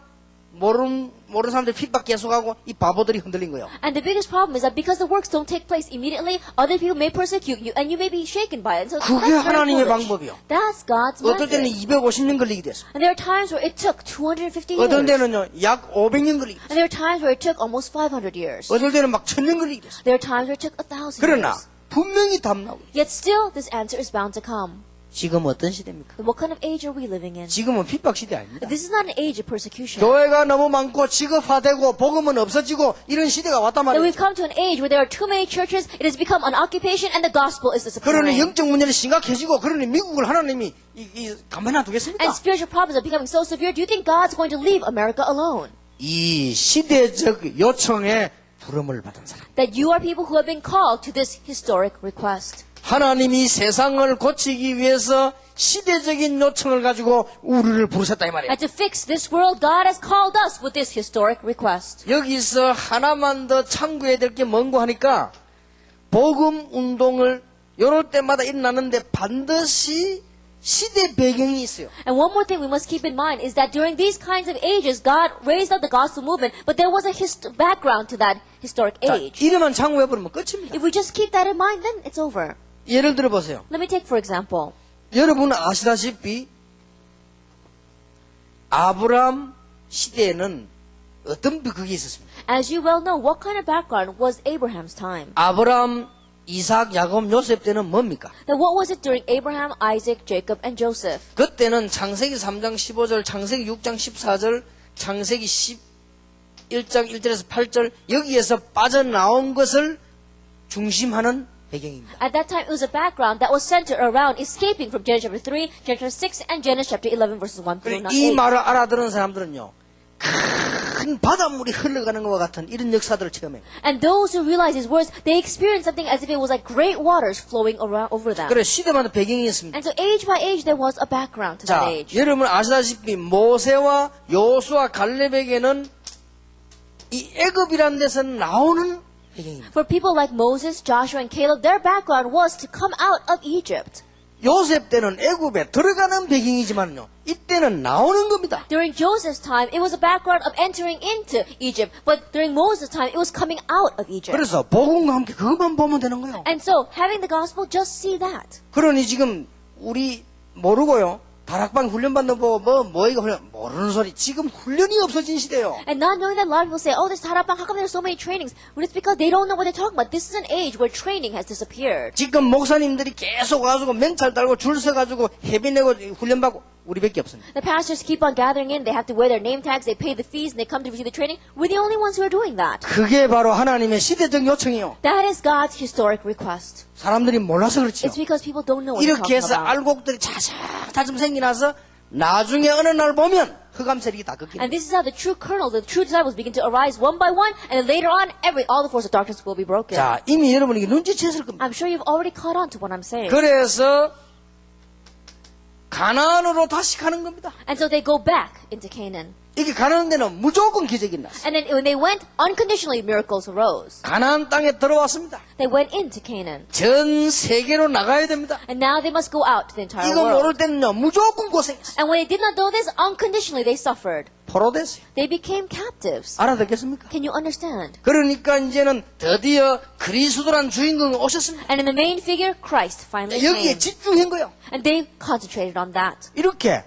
모르는 사람들 핍박 계속하고 이 바보들이 흔들린 거예요. And the biggest problem is that because the works don't take place immediately, other people may persecute you, and you may be shaken by it. And so 그게 that's very 하나님의 foolish. 방법이요. That's God's 어떨 때는 method. 250년 걸리기도 했어요. And there are times where it took 250 years. 어떤 데는요 약 500년 걸리기도 했어요. And there are times where it took almost 500 years. 어떨 때는 막 1000년 걸리기도 했어요. There are times where it took 1,000 그러나 years. 분명히 답 나오고 Yet still, this answer is bound to come. 지금 어떤 시대입니까? What kind of age are we living in? 지금은 핍박 시대 아닙니다. This is not an age of persecution. 교회가 너무 많고 직업화되고 복음은 없어지고 이런 시대가 왔단 That we've 말이죠. come to an age where there are too many churches, it has become an occupation, and the gospel is 그러니 disappearing. 영적 문제는 심각해지고 그러니 미국을 하나님이 가만히 놔두겠습니까? And spiritual problems are becoming so severe. Do you think God's going to leave America alone? 이 시대적 요청에 부름을 받은 사람. That you are people who have been called to this historic request. 하나님이 세상을 고치기 위해서 시대적인 요청을 가지고 우리를 부르셨다 이 말이에요. And to fix this world, God has called us with this historic request. 여기서 하나만 더 참고해야 될 게 뭔고 하니까 복음 운동을 이럴 때마다 일어나는데 반드시 시대 배경이 있어요. And one more thing we must keep in mind is that during these kinds of ages, God raised up the gospel movement, but there was a background to that historic 자, age. 이름만 참고해버리면 끝입니다. If we just keep that in mind, then it's over. 예를 들어보세요. Let me take for example. 여러분은 아시다시피 아브람 시대에는 어떤 그게 있었습니다. As you well know, what kind of background was Abraham's time? 아브람, 이삭, 야곱, 요셉 때는 뭡니까? Then what was it during Abraham, Isaac, Jacob, and Joseph? 그때는 창세기 3장 15절, 창세기 6장 14절, 창세기 11장 1절에서 8절 여기에서 빠져나온 것을 중심하는 배경입니다. At that time, it was a background that was centered around escaping from Genesis chapter 3, Genesis 6, and Genesis chapter 11, verses 1 through 이 8. 말을 알아들은 사람들은요, 큰 바닷물이 흘러가는 것과 같은 이런 역사들을 체험해요. And those who realize these words, they experience something as if it was like great waters flowing around over them. 그래 시대마다 배경이 있습니다. And so age by age, there was a background to 자, that age. 여러분 아시다시피 모세와 여호수아 갈렙에게는 이 애굽이라는 데서 나오는 배경입니다. For people like Moses, Joshua, and Caleb, their background was to come out of Egypt. 요셉 때는 애굽에 들어가는 배경이지만요, 이때는 나오는 겁니다. During Joseph's time, it was a background of entering into Egypt. But during Moses' time, it was coming out of Egypt. 그래서 복음과 함께 그것만 보면 되는 거예요. And so, having the gospel, just see that. 그러니 지금 우리 모르고요, 다락방 훈련 받는 거 뭐이가 훈련 모르는 소리. 지금 훈련이 없어진 시대예요. And not knowing that a lot of people say, oh, there's Tarapang, how come there's so many trainings? Well, it's because they don't know what they're talking about. This is an age where training has disappeared. 지금 목사님들이 계속 와가지고 맹찰 달고 줄 서가지고 회비 내고 훈련 받고 우리밖에 없습니다. The pastors keep on gathering in. They have to wear their name tags. They pay the fees, and they come to receive the training. We're the only ones who are doing that. 그게 바로 하나님의 시대적 요청이에요. That is God's historic request. 사람들이 몰라서 그렇죠. It's because people don't know what they're 이렇게 talking 해서 about. 알곡들이 차츰 생겨나서 나중에 어느 날 보면 흑암세력이 다 꺾이는 And this is how the true kernel, the true disciples begin to arise one by one, and then later on, all the forces of darkness will be broken. 자, 이미 여러분이 눈치챘을 겁니다. I'm sure you've already caught on to what I'm saying. 그래서 가나안으로 다시 가는 겁니다. And so they go back into Canaan. 이게 가는 데는 무조건 기적이 났어요. And then when they went, unconditionally miracles arose. 가나안 땅에 들어왔습니다. They went into Canaan. 전 세계로 나가야 됩니다. And now they must go out to the entire 이거 모를 world. 때는요, 무조건 고생했어요. And when they did not know this, unconditionally they suffered. 포로됐어요. They became captives. 알아듣겠습니까? Can you understand? 그러니까 이제는 드디어 그리스도란 주인공이 오셨습니다. And in the main figure, Christ finally 여기에 came. 집중한 거예요. And they concentrated on that. 이렇게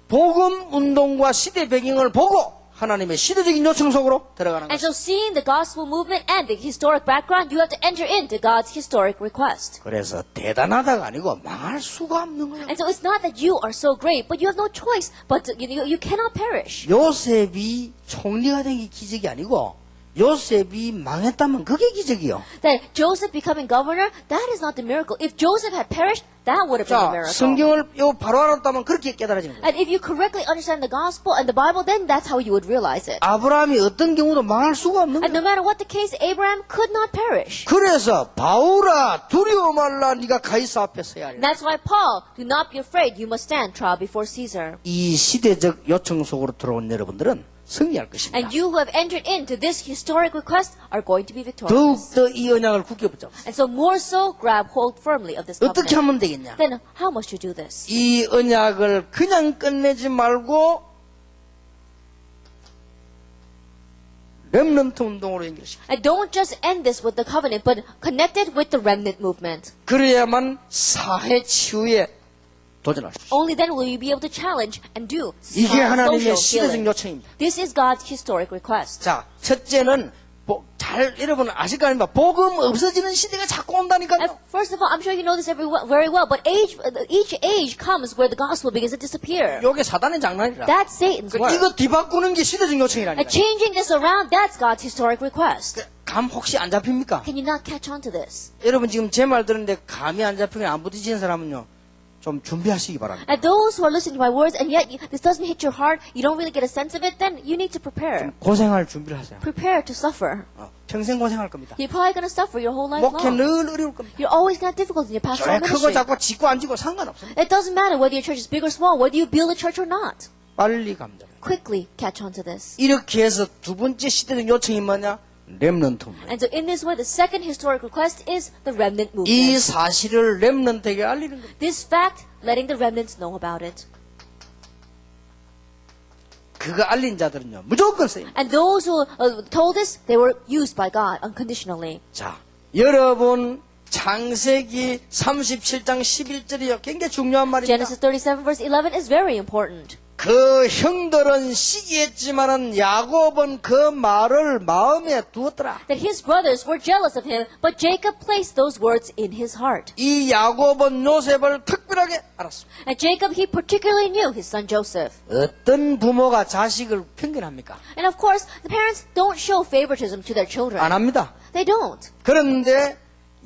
복음 운동과 시대 배경을 보고 하나님의 시대적인 요청 속으로 들어가는 And 거죠. so seeing the gospel movement and the historic background, you have to enter into God's historic request. 그래서 대단하다가 아니고 망할 수가 없는 거예요. And so it's not that you are so great, but you have no choice, but you cannot perish. 요셉이 총리가 된 게 기적이 아니고 요셉이 망했다면 그게 기적이요. That Joseph becoming governor, that is not the miracle. If Joseph had perished, that would have been a 자, miracle. 성경을 요 바로 알았다면 그렇게 깨달아지는 거예요. And if you correctly understand the gospel and the Bible, then that's how you would realize it. 아브라함이 어떤 경우도 망할 수가 없는 And 거예요. no matter what the case, Abraham could not perish. 그래서 바울아 두려워 말라 네가 가이사 앞에 서야 And 하리라. that's why Paul, do not be afraid, you must stand trial before Caesar. 이 시대적 요청 속으로 들어온 여러분들은 승리할 것입니다. And you who have entered into this historic request are going to be victorious. 더욱더 이 언약을 굳게 붙잡으세요. And so more so, grab hold firmly of this 어떻게 covenant. 하면 되겠냐? Then how must you do this? 이 언약을 그냥 끝내지 말고 렘넌트 운동으로 연결시켜. And don't just end this with the covenant, but connect it with the remnant movement. 그래야만 사회 치유에 도전할 수 있어요. Only then will you be able to challenge and do 이게 하나님의 social 시대적 healing. 요청입니다. This is God's historic request. 자, 첫째는 여러분 아실 거 아닙니까? 복음 없어지는 시대가 자꾸 And 온다니까요. first of all, I'm sure you know this very well, but each age comes where the gospel begins to disappear. 요게 사단의 장난이라. That's Satan's work. 이거 뒤바꾸는 게 시대적 And 요청이라니까요. changing this around, that's God's historic request. 감 혹시 안 잡힙니까? Can you not catch on to this? 여러분 지금 제 말 들었는데 감이 안 잡히거나 안 부딪히는 사람은요, 좀 준비하시기 바랍니다. And those who are listening to my words and yet this doesn't hit your heart, you don't really get a sense of it, then you need to prepare. 고생할 준비를 하세요. Prepare to suffer. 평생 고생할 겁니다. You're probably going to suffer your whole life 목회 long. 늘 어려울 겁니다. You're always going to have difficulties in your pastoral 교회 크고 ministry. 작고 짓고 안 짓고 상관없습니다. It doesn't matter whether your church is big or small, whether you build a church or not. 빨리 갑니다. Quickly catch on to this. 이렇게 해서 두 번째 시대적 요청이 뭐냐? 렘넌트입니다. And so in this way, the second historic request is the remnant 이 movement. 사실을 렘넌트에게 알리는 겁니다. This fact, letting the remnants know about it. 그거 알린 자들은요 무조건 쓰입니다. And those who told this, they were used by God unconditionally. 자, 여러분 창세기 37장 11절이요 굉장히 중요한 말입니다. Genesis 37 verse 11 is very important. 그 형들은 시기했지만은 야곱은 그 말을 마음에 두었더라. That his brothers were jealous of him, but Jacob placed those words in his heart. 이 야곱은 요셉을 특별하게 알았습니다. And Jacob, he particularly knew his son Joseph. 어떤 부모가 자식을 편견합니까? And of course, the parents don't show favoritism to their children. 안 합니다. They don't. 그런데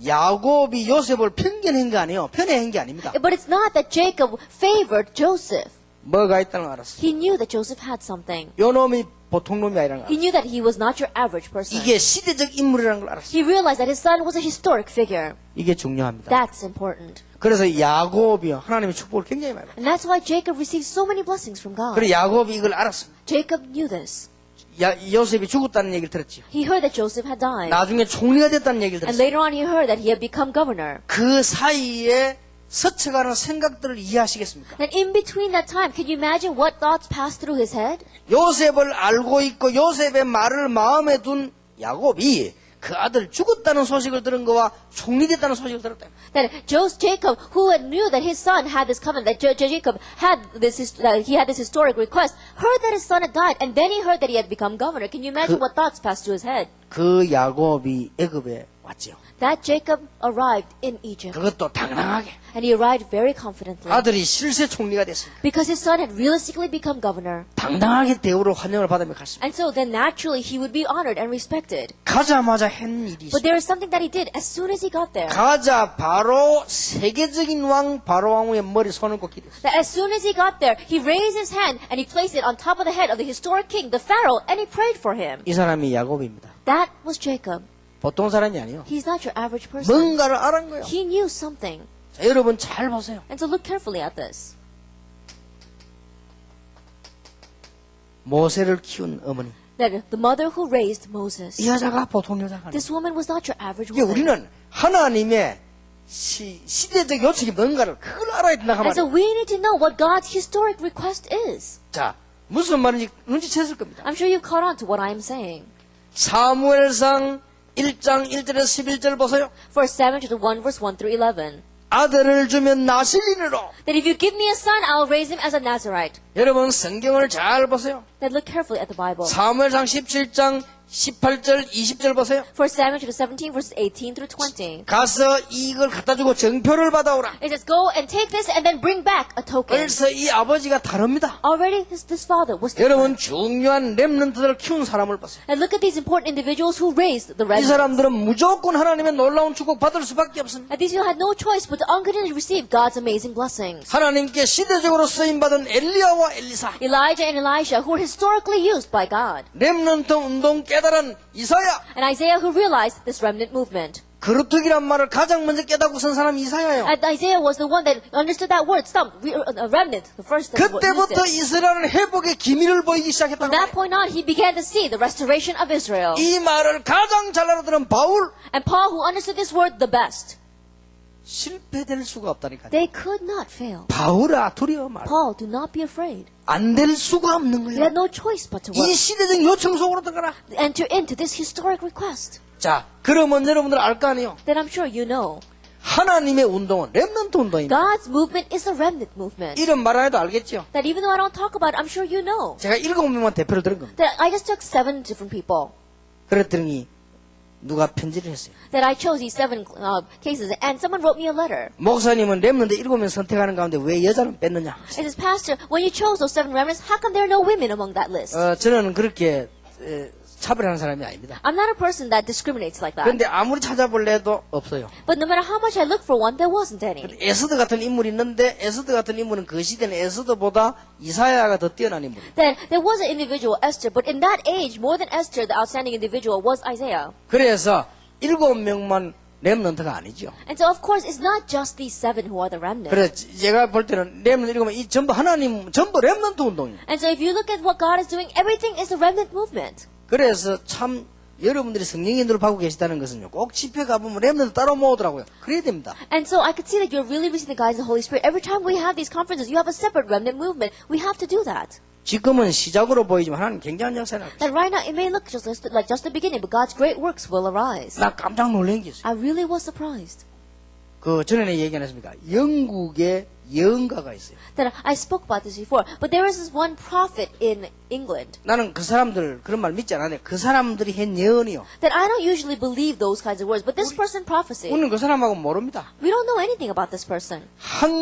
야곱이 요셉을 편견한 게 아니에요. 편애한 게 아닙니다. But it's not that Jacob favored Joseph. 뭐가 있다는 걸 알았어요. He knew that Joseph had something. 요 놈이 보통 놈이 아니라는 걸 He 알았어요. knew that he was not your average person. 이게 시대적 인물이라는 걸 알았어요. He realized that his son was a historic figure. 이게 중요합니다. That's important. 그래서 야곱이요 하나님의 축복을 굉장히 많이 받았어요. And that's why Jacob received so many blessings from God. 그래 야곱이 이걸 알았습니다. Jacob knew this. 요셉이 죽었다는 얘기를 들었죠. He heard that Joseph had died. 나중에 총리가 됐다는 얘기를 And 들었어요. later on he heard that he had become governor. 그 사이에 스쳐가는 생각들을 이해하시겠습니까? Then in between that time, can you imagine what thoughts passed through his head? 요셉을 알고 있고 요셉의 말을 마음에 둔 야곱이 그 아들 죽었다는 소식을 들은 거와 총리됐다는 소식을 들었다. That Jacob, who knew that his son had this covenant, that Jacob had he had this historic request, heard that his son had died, and then he heard that he had become governor. Can you imagine what thoughts passed through his head? 그 야곱이 애굽에 왔죠. That Jacob arrived in Egypt, 그것도 당당하게. and he arrived very confidently. 아들이 실세 총리가 됐습니다. Because his son had realistically become governor. 당당하게 대우로 환영을 받으며 갔습니다. And so then naturally he would be honored and respected. 가자마자 한 일이 But 있어요. there is something that he did as soon as he got there. 가자 바로 세계적인 왕 바로 왕후의 머리 손을 꽂기 됐어요. That as soon as he got there, he raised his hand and he placed it on top of the head of the historic king, the Pharaoh, and he prayed for him. 이 사람이 야곱입니다. That was Jacob. 보통 사람이 아니에요. He's not your average person. 뭔가를 알은 거예요. He knew something. 자, 여러분 잘 보세요. And so look carefully at this. 모세를 키운 어머니. That the mother who raised Moses, 이 여자가 보통 여자가 아니에요. this woman was not your average 이게 woman. 우리는 하나님의 시대적 요청이 뭔가를 그걸 알아야 된다 And so 말이에요. we need to know what God's historic request is. 자, 무슨 말인지 눈치챘을 겁니다. I'm sure you caught on to what I am saying. 사무엘상 1장 1절에서 11절 보세요. 1 Samuel chapter 1 verse 1 through 11. 아들을 주면 나실린으로. That if you give me a son, I'll raise him as a Nazarite. 여러분 성경을 잘 보세요. Then look carefully at the Bible. 사무엘상 17장 18절 20절 보세요. 1 Samuel chapter 17 verses 18 through 20. 가서 이걸 갖다 주고 정표를 받아오라. It says, go and take this and then bring back a token. 벌써 이 아버지가 다릅니다. Already this father was 여러분 different. 중요한 렘넌트들을 키운 사람을 보세요. And look at these important individuals who raised the 이 remnants. 사람들은 무조건 하나님의 놀라운 축복 받을 수밖에 없습니다. And these people had no choice but to unconditionally receive God's amazing blessings. 하나님께 시대적으로 쓰임받은 엘리야와 엘리사, Elijah and Elisha, who were historically used by God. 렘넌트 운동 깨달은 이사야, And Isaiah, who realized this remnant movement. 거루터기란 말을 가장 먼저 깨닫고 선 사람이 이사야예요. And Isaiah was the one that understood that word, remnant, the first that used 그때부터 it. 이스라엘은 회복의 기미를 보이기 시작했다고 From that 해요. point on, he began to see the restoration of Israel. 이 말을 가장 잘 알아들은 바울, And Paul, who understood this word the best, 실패될 수가 없다니까요. they could not fail. 바울아 두려워 말. Paul, do not be afraid. 안 될 수가 없는 He 거예요. had no choice but to 이 work. 시대적 요청 속으로 들어가라. Enter into this historic request. 자, 그러면 여러분들 알 거 아니에요. Then I'm sure you know. 하나님의 운동은 렘넌트 운동입니다. God's movement is a remnant movement. 이런 말 안 해도 알겠죠. That even though I don't talk about it, I'm sure you know. 제가 7명만 대표를 들은 겁니다. That I just took 7 different people. 그랬더니 누가 편지를 했어요. That I chose these 7 cases, and someone wrote me a letter. 목사님은 렘넌트 7명 선택하는 가운데 왜 여자는 뺐느냐. It says, Pastor, when you chose those 7 remnants, how come there are no women among that list? 저는 그렇게 차별하는 사람이 아닙니다. I'm not a person that discriminates like that. 그런데 아무리 찾아볼래도 없어요. But no matter how much I looked for one, there wasn't any. 에스더 같은 인물이 있는데 에스더 같은 인물은 그 시대는 에스더보다 이사야가 더 뛰어난 인물이에요. Then there was an individual, Esther, but in that age, more than Esther, the outstanding individual was Isaiah. 그래서 7명만 렘넌트가 아니죠. And so, of course, it's not just these 7 who are the remnant. 그래서 제가 볼 때는 렘넌트 읽으면 이 전부 하나님 전부 렘넌트 운동이에요. And so, if you look at what God is doing, everything is a remnant movement. 그래서 참 여러분들이 성령 인도를 받고 계시다는 것은요. 꼭 집회 가보면 렘넌트 따로 모으더라고요. 그래야 됩니다. And so, I could see that you're really receiving the guidance of the Holy Spirit. Every time we have these conferences, you have a separate remnant movement. We have to do that. 지금은 시작으로 보이지만 하나님 굉장한 역사를 하고 있어요. That right now, it may look like just the beginning, but God's great works will arise. 나 깜짝 놀란 게 있어요. I really was surprised. 그 전에 얘기 안 했습니까? 영국에 예언가가 있어요. That I spoke about this before, but there is this one prophet in England. 나는 그 사람들 그런 말 믿지 않았는데 그 사람들이 한 예언이요. That I don't usually believe those kinds of words, but this person prophesied. 우리는 그 사람하고 모릅니다. We don't know anything about this person.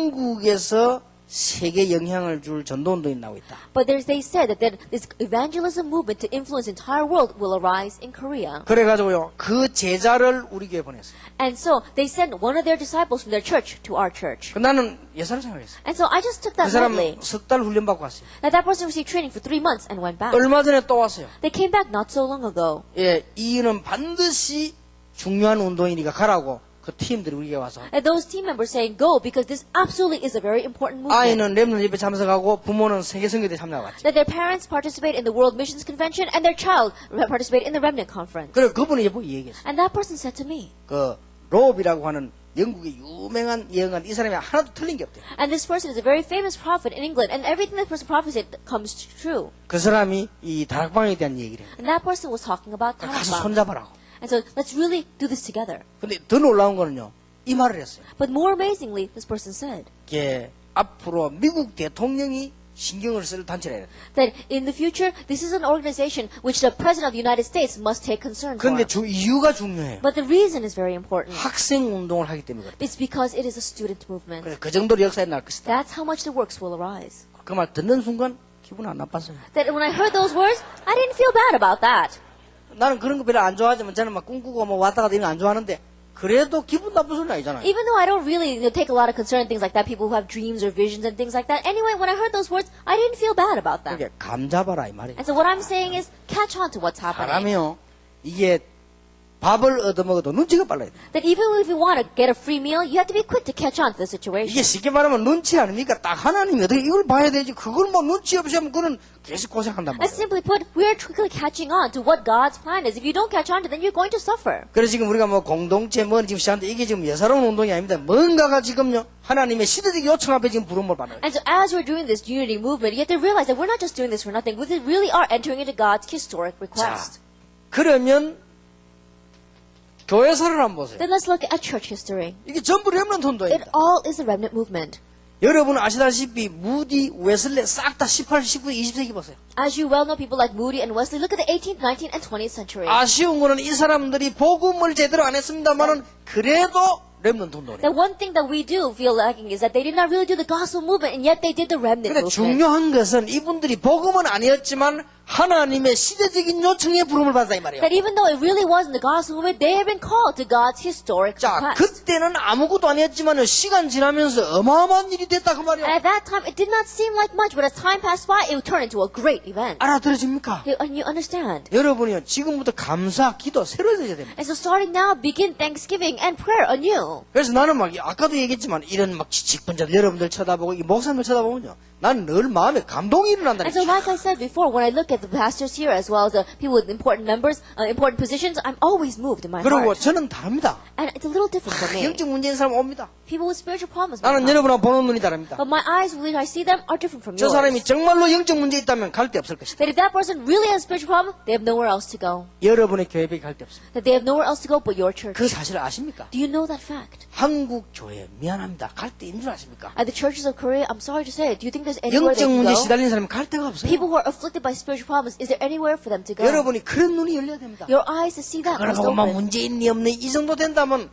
한국에서 세계 영향을 줄 전도운동이 나오고 있다. But they said that this evangelism movement to influence the entire world will arise in Korea. 그래가지고요 그 제자를 우리 교회 보냈어요. And so they sent one of their disciples from their church to our church. 나는 예사를 생각했어요. And so I just took 그 that 사람 lightly. 석 달 훈련 받고 왔어요. That person received training for 3 months and went back. 얼마 전에 또 왔어요. They came back not so long ago. 예, 이는 반드시 중요한 운동이니까 가라고 그 팀들이 우리에게 와서 And those team members saying go because this absolutely is a very important movement. 아이는 렘넌트 예배 참석하고 부모는 세계 선교대 참여하고 That their parents participate in the World Missions Convention and their child participate in the Remnant Conference. 그래 그분이 예보 얘기했어요. And that person said to me, 그 로비라고 하는 영국의 유명한 예언가 이 사람이 하나도 틀린 게 없대요. and this person is a very famous prophet in England, and everything that person prophesied comes true. 그 사람이 이 다락방에 대한 얘기를 해요. And that person was talking about 가서 Tarakbang. 손잡아라고. And so let's really do this together. 근데 더 놀라운 거는요. 이 말을 했어요. But more amazingly, this person said 이게 앞으로 미국 대통령이 신경을 쓸 단체라. that in the future, this is an organization which the President of the United States must take concern for. 그런데 이유가 중요해요. But the reason is very important. 학생 운동을 하기 때문에 그래요. It's because it is a student movement. 그래서 그 정도로 역사에 날 것이다. That's how much the works will arise. 그 말 듣는 순간 기분 안 나빴어요. That when I heard those words, I didn't feel bad about that. 나는 그런 거 별로 안 좋아하지만 저는 막 꿈꾸고 뭐 왔다 갔다 이런 거 안 좋아하는데 그래도 기분 나쁜 소리는 아니잖아요. Even though I don't really take a lot of concern in things like that, people who have dreams or visions and things like that. Anyway, when I heard those words, I didn't feel bad about that. 그게 감 잡아라 이 말이에요. And so what I'm saying is, catch on to what's happening. 사람이요 이게 밥을 얻어먹어도 눈치가 빨라야 돼. That even if you want to get a free meal, you have to be quick to catch on to the situation. 이게 쉽게 말하면 눈치 아닙니까? 딱 하나님이 어떻게 이걸 봐야 되지? 그걸 뭐 눈치 없이 하면 그는 계속 고생한단 And 말이에요. simply put, we're quickly catching on to what God's plan is. If you don't catch on to it, then you're going to suffer. 그래서 지금 우리가 뭐 공동체 뭐 지금 시작하는데 이게 지금 예사로운 운동이 아닙니다. 뭔가가 지금요 하나님의 시대적 요청 앞에 지금 부름을 받는 거예요. And so as we're doing this unity movement, you have to realize that we're not just doing this for nothing. We really are entering into God's historic request. 그러면 교회사를 한번 보세요. Then let's look at church history. 이게 전부 렘넌트 It 운동입니다. all is a remnant movement. 여러분은 아시다시피 무디, 웨슬레 싹 다 18, 19, 20세기 보세요. As you well know, people like Moody and Wesley, look at the 18th, 19th, and 20th century. 아쉬운 거는 이 사람들이 복음을 제대로 안 했습니다만은 그래도 렘넌트 운동이에요. The one thing that we do feel lacking is that they did not really do the gospel movement, and yet they did the remnant 근데 movement. 중요한 것은 이분들이 복음은 아니었지만 하나님의 시대적인 요청에 부름을 받았다 이 말이에요. That even though it really wasn't the gospel movement, they have been called to God's historic 자, request. 그때는 아무것도 아니었지만 시간 지나면서 어마어마한 일이 됐다 그 And 말이에요. at that time, it did not seem like much, but as time passed by, it would turn into a great event. 알아들어집니까? And you understand. 여러분이요 지금부터 감사, 기도 새로 해야 됩니다. And so starting now, begin thanksgiving and prayer anew. 그래서 나는 막 아까도 얘기했지만 이런 막 직분자들 여러분들 쳐다보고 이 목사님들 쳐다보면요 나는 늘 마음에 감동이 일어난다니까. And so like I said before, when I look at the pastors here as well as the people with important members, important positions, I'm always moved in my 그리고 heart. 저는 다릅니다. And it's a little different for me. 영적 문제인 사람 옵니다. People with spiritual problems may 나는 come. 여러분하고 보는 눈이 다릅니다. But my eyes, when I see them, are different from 저 yours. 사람이 정말로 영적 문제 있다면 갈 데 없을 것이다. That if that person really has a spiritual problem, they have nowhere else to go. 여러분의 교회에 갈 데 없습니다. That they have nowhere else to go but your church. 그 사실을 아십니까? Do you know that fact? 한국 교회 미안합니다. 갈 데 있는 줄 아십니까? At the churches of Korea, I'm sorry to say it, do you think there's anywhere 영적 they can 문제 go? 시달리는 사람이 갈 데가 없어요. People who are afflicted by spiritual problems, is there anywhere for them to go? 여러분이 그런 눈이 열려야 됩니다. Your eyes to see that must 그러고 막 open. 문제 있니 없니 이 정도 된다면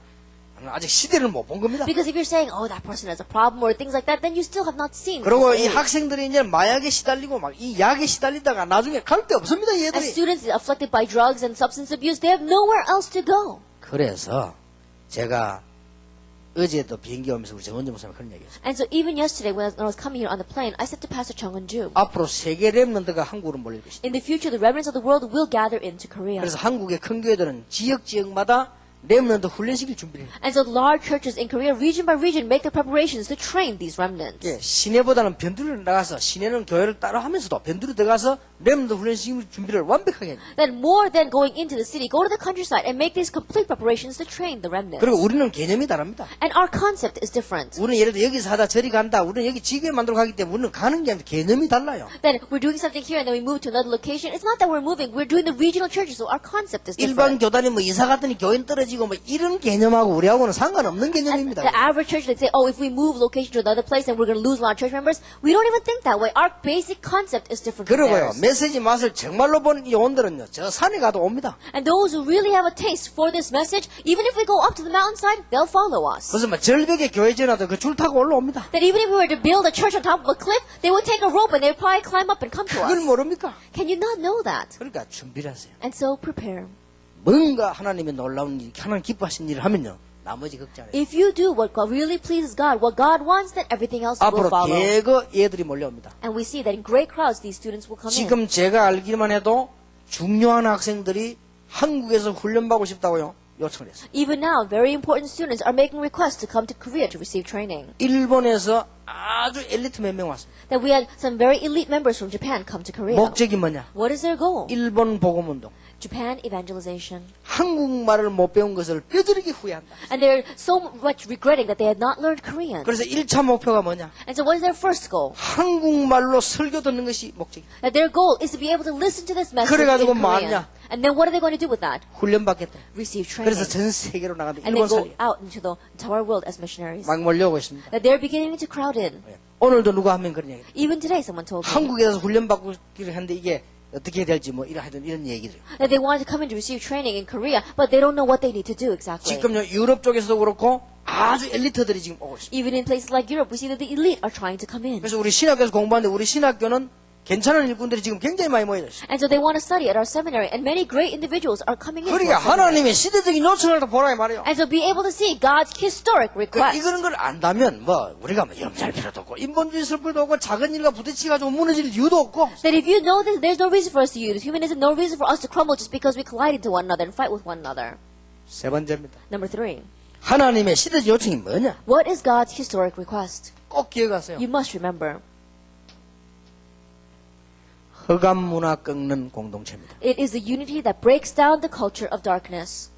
아직 시대를 못 본 겁니다. Because if you're saying, oh, that person has a problem or things like that, then you still have not seen. 그리고 this 이 age. 학생들이 이제 마약에 시달리고 막 이 약에 시달리다가 나중에 갈 데 없습니다, As 얘들이. students afflicted by drugs and substance abuse, they have nowhere else to go. 그래서 제가 어제도 비행기 오면서 우리 정원재 목사님 그런 얘기했어요. And so even yesterday when I was coming here on the plane, I said to Pastor Chung Eun-ju, 앞으로 세계 렘넌트가 한국으로 몰릴 것이다. in the future, the remnants of the world will gather into Korea. 그래서 한국의 큰 교회들은 지역마다 렘넌트 훈련시킬 준비를 해요. And so large churches in Korea, region by region, make the preparations to train these remnants. 예, 시내보다는 변두리를 나가서 시내는 교회를 따라 하면서도 변두리 들어가서 렘넌트 훈련시킬 준비를 완벽하게 해요. Then more than going into the city, go to the countryside and make these complete preparations to train the remnants. 그리고 우리는 개념이 다릅니다. And our concept is different. 우리는 예를 들어 여기서 하다 저리 간다. 우리는 여기 지교회 만들어 가기 때문에 우리는 가는 게 아니라 개념이 달라요. Then we're doing something here and then we move to another location. It's not that we're moving, we're doing the regional churches, so our concept is 일반 different. 교단이 뭐 이사 갔더니 교인 떨어지고 뭐 이런 개념하고 우리하고는 상관없는 개념입니다. The average church, they say, oh, if we move location to another place, then we're going to lose a lot of church members. We don't even think that way. Our basic concept is different from 그러고요. theirs. 메시지 맛을 정말로 본 이 온들은요. 저 산에 가도 옵니다. And those who really have a taste for this message, even if we go up to the mountainside, they'll follow us. 무슨 뭐 절벽에 교회 지나도 그 줄 타고 올라옵니다. That even if we were to build a church on top of a cliff, they would take a rope and they would probably climb up and come to 그걸 us. 모릅니까? Can you not know that? 그러니까 준비를 하세요. And so prepare. 뭔가 하나님의 놀라운 일, 하나님 기뻐하신 일을 하면요. 나머지 걱정 안 해요. If you do what God really pleases God, what God wants, then everything else will 앞으로 follow. 대거 애들이 몰려옵니다. And we see that in great crowds, these students will come in. 지금 제가 알기만 해도 중요한 학생들이 한국에서 훈련받고 싶다고요. 요청을 했어요. Even now, very important students are making requests to come to Korea to receive training. 일본에서 아주 엘리트 몇 명 왔습니다. That we had some very elite members from Japan come to Korea. 목적이 뭐냐? What is their goal? 일본 복음운동. Japan evangelization. 한국말을 못 배운 것을 뼈저리게 후회한다. And they're so much regretting that they had not learned Korean. 그래서 1차 목표가 뭐냐? And so what is their first goal? 한국말로 설교 듣는 것이 목적이다. That their goal is to be able to listen to this message 그래가지고 in 뭐 Korean. 하냐? And then what are they going to do with that? 훈련받겠다. Receive training. 그래서 전 세계로 나가는데 And they 일본 go 살리 out into the entire world as missionaries. 막 몰려오고 있습니다. That they're beginning to crowd in. 오늘도 누가 하면 그런 얘기. Even today, someone told me 한국에서 훈련받기를 했는데 이게 어떻게 해야 될지 뭐 이런 얘기들. that they wanted to come in to receive training in Korea, but they don't know what they need to do exactly. 지금요 유럽 쪽에서도 그렇고 아주 엘리트들이 지금 오고 있습니다. Even in places like Europe, we see that the elite are trying to come in. 그래서 우리 신학교에서 공부하는데 우리 신학교는 괜찮은 일꾼들이 지금 굉장히 많이 모여져 있어요. And so they want to study at our seminary, and many great individuals are coming in. to 그러니까 our seminary. 하나님의 시대적인 요청을 다 보라 이 말이에요. And so be able to see God's historic request. 이런 걸 안다면 뭐 우리가 뭐 염찰 필요도 없고 인본주의 쓸 필요도 없고 작은 일과 부딪혀가지고 무너질 이유도 없고 That if you know this, there's no reason for us to use humanism, no reason for us to crumble just because we collide into one another and fight with one another. 세 번째입니다. Number 3. 하나님의 시대적 요청이 뭐냐? What is God's historic request? 꼭 기억하세요. You must remember. 흑암 문화 꺾는 공동체입니다. It is the unity that breaks down the culture of darkness.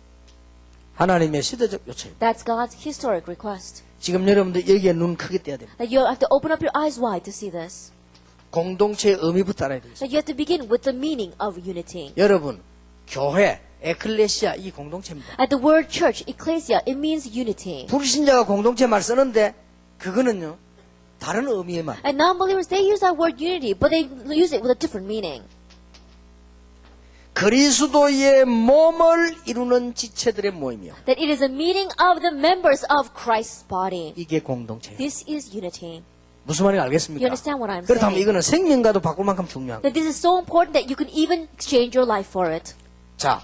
하나님의 시대적 요청입니다. That's God's historic request. 지금 여러분들 여기에 눈 크게 떼야 됩니다. That you have to open up your eyes wide to see this. 공동체의 의미부터 알아야 되겠습니다. That you have to begin with the meaning of unity. 여러분, 교회, 에클레시아 이 공동체입니다. At the word church, ecclesia, it means unity. 불신자가 공동체 말 쓰는데 그거는요 다른 의미에만. And non-believers, they use that word unity, but they use it with a different meaning. 그리스도의 몸을 이루는 지체들의 모임이요. That it is a meeting of the members of Christ's body. 이게 공동체예요. This is unity. 무슨 말인지 알겠습니까? You understand what I'm 그렇다면 saying? 이거는 생명과도 바꿀 만큼 중요한 거예요. That this is so important that you can even exchange your life for it. 자,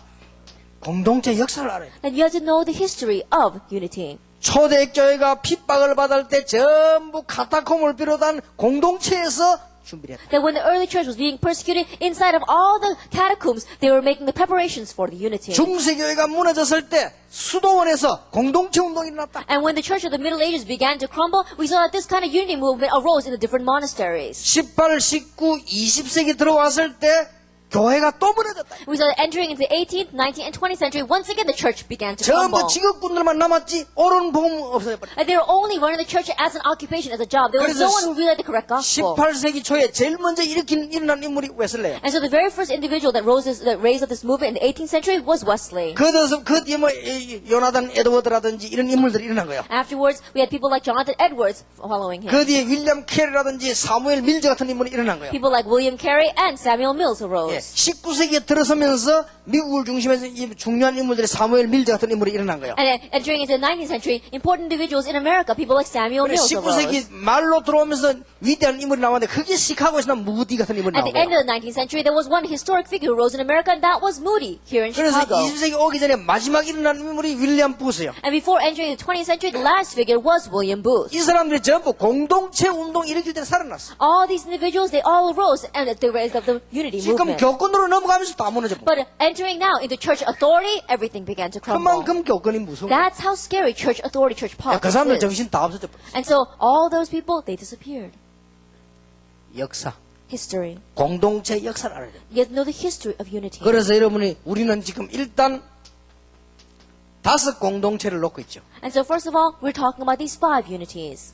공동체 역사를 알아야 돼요. And you have to know the history of unity. 초대교회가 핍박을 받을 때 전부 카타콤을 비롯한 공동체에서 준비를 했다. That when the early church was being persecuted, inside of all the catacombs, they were making the preparations for the unity. 중세교회가 무너졌을 때 수도원에서 공동체 운동이 일어났다. And when the church of the Middle Ages began to crumble, we saw that this kind of unity movement arose in the different monasteries. 18, 19, 20세기 들어왔을 때 교회가 또 무너졌다. We saw that entering into the 18th, 19th, and 20th century, once again the church began to 전부 crumble. 직업군들만 남았지 옳은 복음 없어져버렸다. And they were only running the church as an occupation, as a job. There was 그래서 no one who really had the correct gospel. 18세기 초에 제일 먼저 일어난 인물이 웨슬레예요. And so the very first individual that raised up this movement in the 18th century was Wesley. 그 뒤에 뭐 요나단 에드워드라든지 이런 인물들이 일어난 거예요. Afterwards, we had people like Jonathan Edwards following him. 그 뒤에 윌리엄 캐리라든지 사무엘 밀즈 같은 인물이 일어난 거예요. People like William Carey and Samuel Mills arose. 예, 19세기에 들어서면서 미국을 중심해서 이 중요한 인물들이 사무엘 밀저 같은 인물이 일어난 거예요. And entering into the 19th century, important individuals in America, people like Samuel 그래, Mills 19세기 arose. 말로 들어오면서 위대한 인물이 나왔는데 그게 시카고에서 난 무디 같은 인물이 At 나온 the end 거예요. of the 19th century, there was one historic figure who rose in America, and that was Moody here in 그래서 Chicago. 20세기 오기 전에 마지막 일어난 인물이 윌리엄 부스예요. And before entering the 20th century, the last figure was William Booth. 이 사람들이 전부 공동체 운동 일으킬 때 살아났어. All these individuals, they all arose and they raised up the unity 지금 movement. 교권으로 넘어가면서 다 무너져 버려. But entering now into church authority, everything began to crumble. 그만큼 교권이 무서워. That's how scary church authority, church 그 politics 사람들 is. 정신 다 없어져 버렸어. And so all those people, they disappeared. 역사, History. 공동체 역사를 알아야 돼. You have to know the history of unity. 그래서 여러분이 우리는 지금 일단 5 공동체를 놓고 있죠. And so first of all, we're talking about these 5 unities.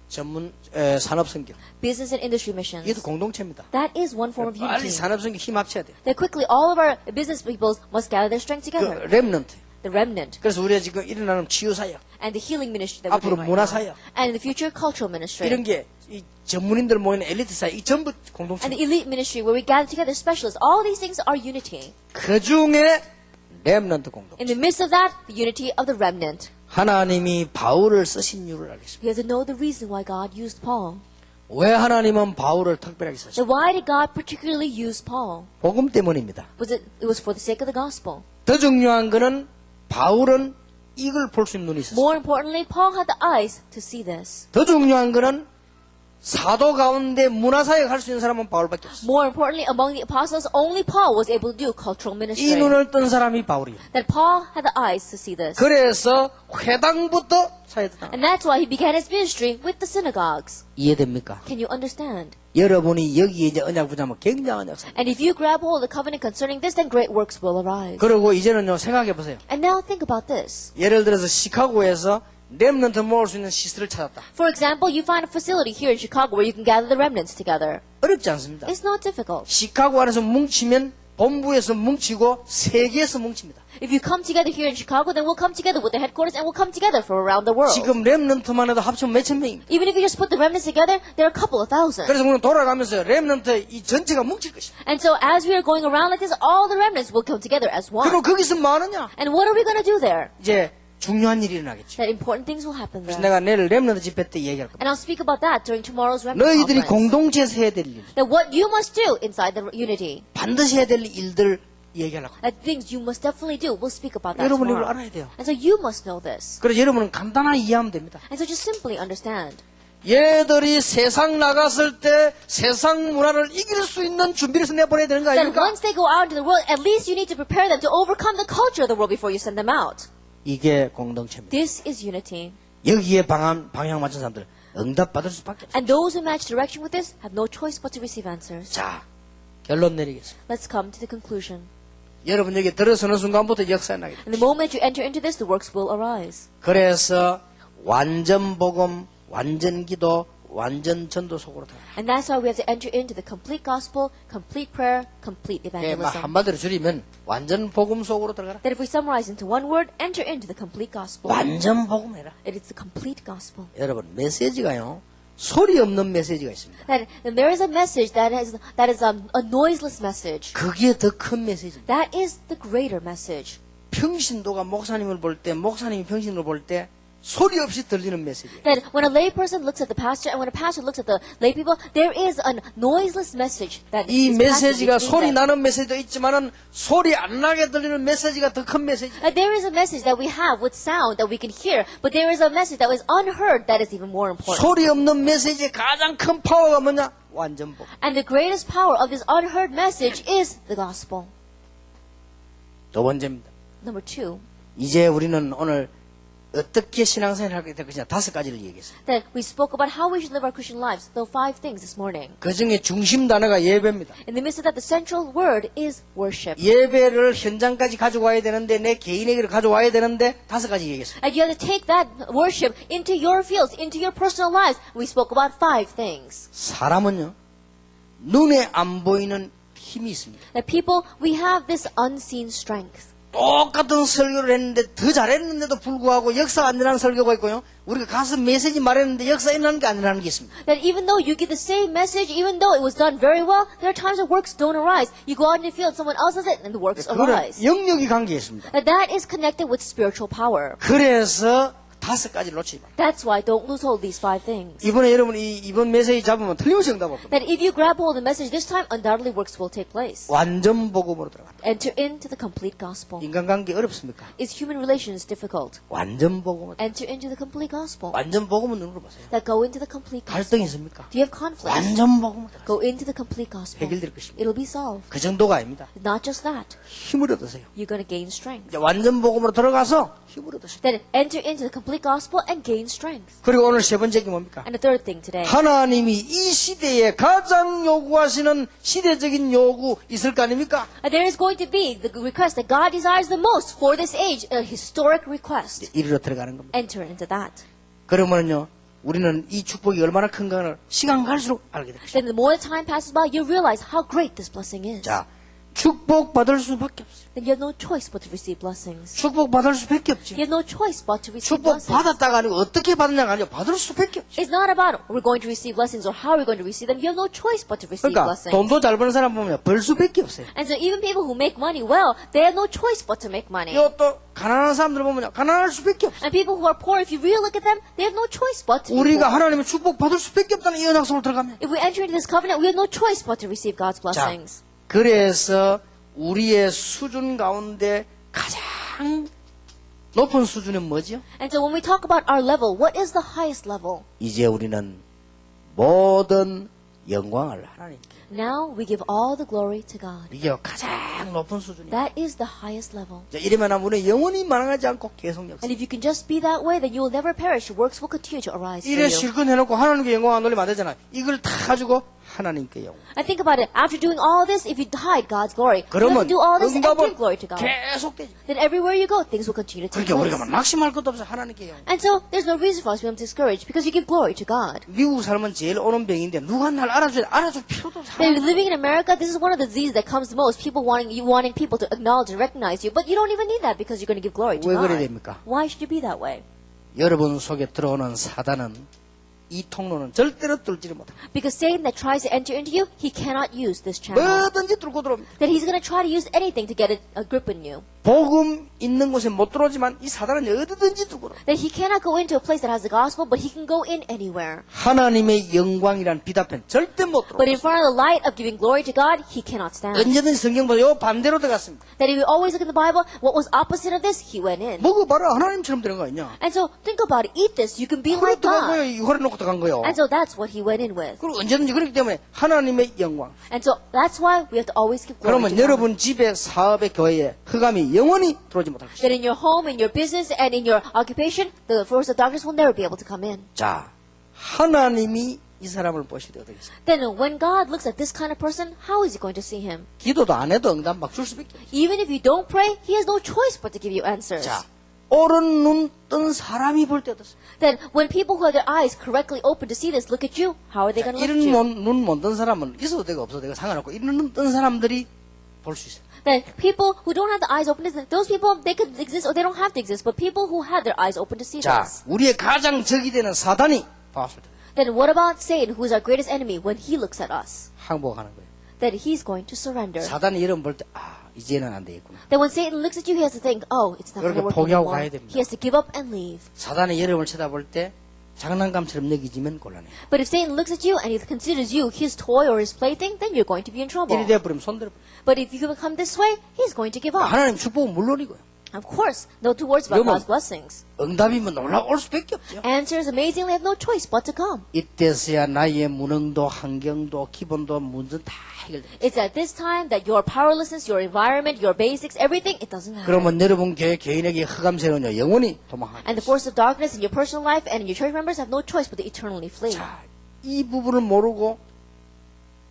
전문 산업성경. Business and industry missions. 이것도 공동체입니다. That is one form of 빨리 unity. 산업성경 힘 합쳐야 돼. That quickly all of our business peoples must gather their strength 그 together. 렘넌트. The remnant. 그래서 우리가 지금 일어나는 치유사역, And the healing ministry that we're 앞으로 doing right 문화사역. now. And in the future, cultural ministry. 이런 게 이 전문인들 모이는 엘리트 사역, 이 전부 공동체. And the elite ministry where we gather together specialists. All these things are unity. 그 중에 렘넌트 공동. In the midst of that, the unity of the remnant. 하나님이 바울을 쓰신 이유를 알겠습니다. We have to know the reason why God used Paul. 왜 하나님은 바울을 특별하게 쓰셨어요? So why did God particularly use Paul? 복음 때문입니다. It was for the sake of the gospel. 더 중요한 거는 바울은 이걸 볼 수 있는 눈이 있었어요. More importantly, Paul had the eyes to see this. 더 중요한 거는 사도 가운데 문화사역 할 수 있는 사람은 바울밖에 없어요. More importantly, among the apostles, only Paul was able to do cultural 이 ministry. 눈을 뜬 사람이 바울이에요. That Paul had the eyes to see this. 그래서 회당부터 사역했다. And that's why he began his ministry with the synagogues. 이해됩니까? Can you understand? 여러분이 여기에 이제 언약 붙잡으면 굉장한 역사. And if you grab hold of the covenant concerning this, then great works will arise. 그리고 이제는요 생각해 보세요. And now think about this. 예를 들어서 시카고에서 렘넌트 모을 수 있는 시설을 찾았다. For example, you find a facility here in Chicago where you can gather the remnants together. 어렵지 않습니다. It's not difficult. 시카고 안에서 뭉치면 본부에서 뭉치고 세계에서 뭉칩니다. If you come together here in Chicago, then we'll come together with the headquarters and we'll come together from around the world. 지금 렘넌트만 해도 합치면 몇천 명입니다. Even if you just put the remnants together, there are a couple of thousand. 그래서 우리는 돌아가면서 렘넌트 이 전체가 뭉칠 것입니다. And so as we are going around like this, all the remnants will come together as one. 그리고 거기서 뭐 하느냐? And what are we going to do there? 이제 중요한 일이 일어나겠죠. That important things will happen 그래서 there. 내가 내일 렘넌트 집회 때 얘기할 겁니다. And I'll speak about that during tomorrow's remnant 너희들이 conference. 공동체에서 해야 될 일, That what you must do inside the unity, 반드시 해야 될 일들 얘기하려고 합니다. that things you must definitely do, we'll speak about that 여러분이 이걸 tomorrow. 알아야 돼요. And so you must know this. 그래서 여러분은 간단하게 이해하면 됩니다. And so just simply understand. 얘들이 세상 나갔을 때 세상 문화를 이길 수 있는 준비를 해서 내보내야 되는 거 That 아닙니까? once they go out into the world, at least you need to prepare them to overcome the culture of the world before you send them out. 이게 공동체입니다. This is unity. 여기에 방향 맞춘 사람들 응답받을 수밖에 없어요. And those who match direction with this have no choice but to receive answers. 자, 결론 내리겠습니다. Let's come to the conclusion. 여러분 여기 들어서는 순간부터 역사가 나게 돼요. And the moment you enter into this, the works will arise. 그래서 완전 복음, 완전 기도, 완전 전도 속으로 들어가요. And that's why we have to enter into the complete gospel, complete prayer, complete 예, 막 evangelism. 한마디로 줄이면 완전 복음 속으로 들어가라. That if we summarize into one word, enter into the complete gospel. 완전 복음해라. It is the complete gospel. 여러분 메시지가요 소리 없는 메시지가 있습니다. That there is a message that is a noiseless message. 그게 더 큰 메시지입니다. That is the greater message. 평신도가 목사님을 볼 때, 목사님이 평신도를 볼 때 소리 없이 들리는 메시지예요. That when a layperson looks at the pastor and when a pastor looks at the lay people, there is a noiseless message that 이 is passing 메시지가 between 소리 them. 나는 메시지도 있지만은 소리 안 나게 들리는 메시지가 더 큰 메시지. There is a message that we have with sound that we can hear, but there is a message that is unheard that is even more important. 소리 없는 메시지의 가장 큰 파워가 뭐냐? 완전 복음. And the greatest power of this unheard message is the gospel. 두 번째입니다. Number 2, 이제 우리는 오늘 어떻게 신앙생활을 하게 될 것이냐 5가지를 얘기했습니다. that we spoke about how we should live our Christian lives, though 5 things this morning. 그 중에 중심 단어가 예배입니다. In the midst of that, the central word is worship. 예배를 현장까지 가져와야 되는데 내 개인에게로 가져와야 되는데 5가지 얘기했습니다. And you have to take that worship into your fields, into your personal lives. We spoke about 5 things. 사람은요 눈에 안 보이는 힘이 있습니다. That people, we have this unseen strength. 똑같은 설교를 했는데 더 잘했는데도 불구하고 역사가 안 일어나는 설교가 있고요. 우리가 가서 메시지 말했는데 역사 일어나는 게 안 일어나는 게 있습니다. That even though you get the same message, even though it was done very well, there are times that works don't arise. You go out in the field, someone else does it, and the works 그거는 arise. 영역이 관계에 있습니다. That is connected with spiritual power. 그래서 5가지를 놓치지 마. That's why don't lose hold of these 5 things. 이번에 여러분이 이번 메시지 잡으면 틀림없이 응답할 겁니다. That if you grab hold of the message this time, undoubtedly works will take place. 완전 복음으로 들어간다. Enter into the complete gospel. 인간관계 어렵습니까? Is human relations difficult? 완전 복음으로. Enter into the complete gospel. 완전 복음은 눈으로 보세요. That go into the complete gospel. 갈등이 있습니까? Do you have conflicts? 완전 복음으로 들어가세요. Go into the complete gospel. 해결될 것입니다. It'll be solved. 그 정도가 아닙니다. Not just that. 힘을 얻으세요. You're going to gain strength. 이제 완전 복음으로 들어가서 힘을 얻으세요. Then enter into the complete gospel and gain strength. 그리고 오늘 세 번째 게 뭡니까? And the third thing today. 하나님이 이 시대에 가장 요구하시는 시대적인 요구 있을 거 아닙니까? There is going to be the request that God desires the most for this age, a historic request. 이리로 들어가는 겁니다. Enter into that. 그러면요, 우리는 이 축복이 얼마나 큰가를 시간 갈수록 알게 됩니다. Then the more the time passes by, you realize how great this blessing is. 자, 축복 받을 수밖에 없어요. Then you have no choice but to receive blessings. 축복 받을 수밖에 없죠. You have no choice but to receive 축복 blessings. 받았다가 아니고 어떻게 받느냐가 아니고 받을 수밖에 없죠. It's not about we're going to receive blessings or how we're going to receive them. You have no choice but to receive 그러니까 blessings. 돈도 잘 버는 사람 보면 벌 수밖에 없어요. And so even people who make money well, they have no choice but to make money. 또 가난한 사람들 보면 가난할 수밖에 없어요. And people who are poor, if you really look at them, they have no choice but to be 우리가 poor. 하나님의 축복 받을 수밖에 없다는 이 언약속으로 들어가면. If we enter into this covenant, we have no choice but to receive God's 자, blessings. 그래서 우리의 수준 가운데 가장 높은 수준은 뭐죠? And so when we talk about our level, what is the highest level? 이제 우리는 모든 영광을 하나님께. Now we give all the glory to God. 이게 가장 높은 수준이에요. That is the highest level. 자, 이러면 우리는 영원히 망하지 않고 계속 역사. And if you can just be that way, then you will never perish. Works will continue to arise for 이래 you. 실컷 해놓고 하나님께 영광 안 돌리면 안 되잖아. 이걸 다 가지고 하나님께 영광. And think about it. After doing all this, if you hide God's glory, you have 그러면 to do all this and 응답은 give glory to God. 계속 되지. Then everywhere you go, things will continue to take 그러니까 우리가 place. 막 낙심할 것도 없어 하나님께 영광. And so there's no reason for us to be discouraged because you give glory to God. 미국 살면 제일 오는 병인데 누가 날 알아줄 필요도 없어. Then living in America, this is one of the diseases that comes the most. People wanting people to acknowledge and recognize you, but you don't even need that because you're going to give glory to 왜 그래야 God. 됩니까? Why should you be that way? 여러분 속에 들어오는 사단은 이 통로는 절대로 뚫지를 못합니다. Because Satan that tries to enter into you, he cannot use this channel. 뭐든지 뚫고 들어옵니다. That he's going to try to use anything to get a grip on you. 복음 있는 곳에 못 들어오지만 이 사단은 어디든지 뚫고 들어옵니다. That he cannot go into a place that has the gospel, but he can go in anywhere. 하나님의 영광이란 빛 앞엔 절대 못 But in 들어옵니다. front of the light of giving glory to God, he cannot stand. 언제든지 성경보다 요 반대로 들어갔습니다. That if you always look in the Bible, what was opposite of this, he went in. 먹어봐라 하나님처럼 되는 거 아니냐. And so think about it. Eat this. You can be 그래 like 들어간 거예요. God. 이거를 놓고 들어간 거예요. And so that's what he went in with. 그리고 언제든지 그렇기 때문에 하나님의 영광. And so that's why we have to always give glory 그러면 to God. 여러분 집에 사업에 교회에 흑암이 영원히 들어오지 못할 것입니다. That in your home, in your business, and in your occupation, the force of darkness will never be able to come in. 자, 하나님이 이 사람을 보실 때 어떻겠습니까? Then when God looks at this kind of person, how is he going to see him? 기도도 안 해도 응답 막 줄 수밖에 없어요. Even if you don't pray, he has no choice but to give you answers. 자, 옳은 눈 뜬 사람이 볼 때 어떻습니까? Then when people who have their eyes correctly open to see this look at you, how are they going to look at you? 이런 눈 못 뜬 사람은 있어도 되고 없어도 되고 상관없고 이런 눈 뜬 사람들이 볼 수 있어요. Then people who don't have the eyes open to this, those people, they could exist or they don't have to exist, but people who have their eyes open to see 자, this. 우리의 가장 적이 되는 사단이 봤을 때 Then what about Satan, who is our greatest enemy, when he looks at us? 항복하는 거예요. That he's going to surrender. 사단이 여러분 볼 때 이제는 안 되겠구나. Then when Satan looks at you, he has to think, oh, it's not going to 그렇게 work 포기하고 anymore. 가야 됩니다. He has to give up and leave. 사단이 여러분을 쳐다볼 때 장난감처럼 여기지면 곤란해요. But if Satan looks at you and he considers you his toy or his plaything, then you're going to be in trouble. 이리 돼버리면 손들어. But if you become this way, he's going to give up. 하나님 축복은 물론이고요. Of course, no two words about 여러분, God's blessings. 응답이면 올라올 수밖에 없죠. Answers amazingly have no choice but to come. 이때서야 나의 무능도 환경도 기본도 문제는 다 해결돼요. It's at this time that your powerlessness, your environment, your basics, everything, it doesn't matter. 그러면 여러분 개인에게 흑암세는요 영원히 도망하죠. And the force of darkness in your personal life and in your church members have no choice but to eternally flee. 자, 이 부분을 모르고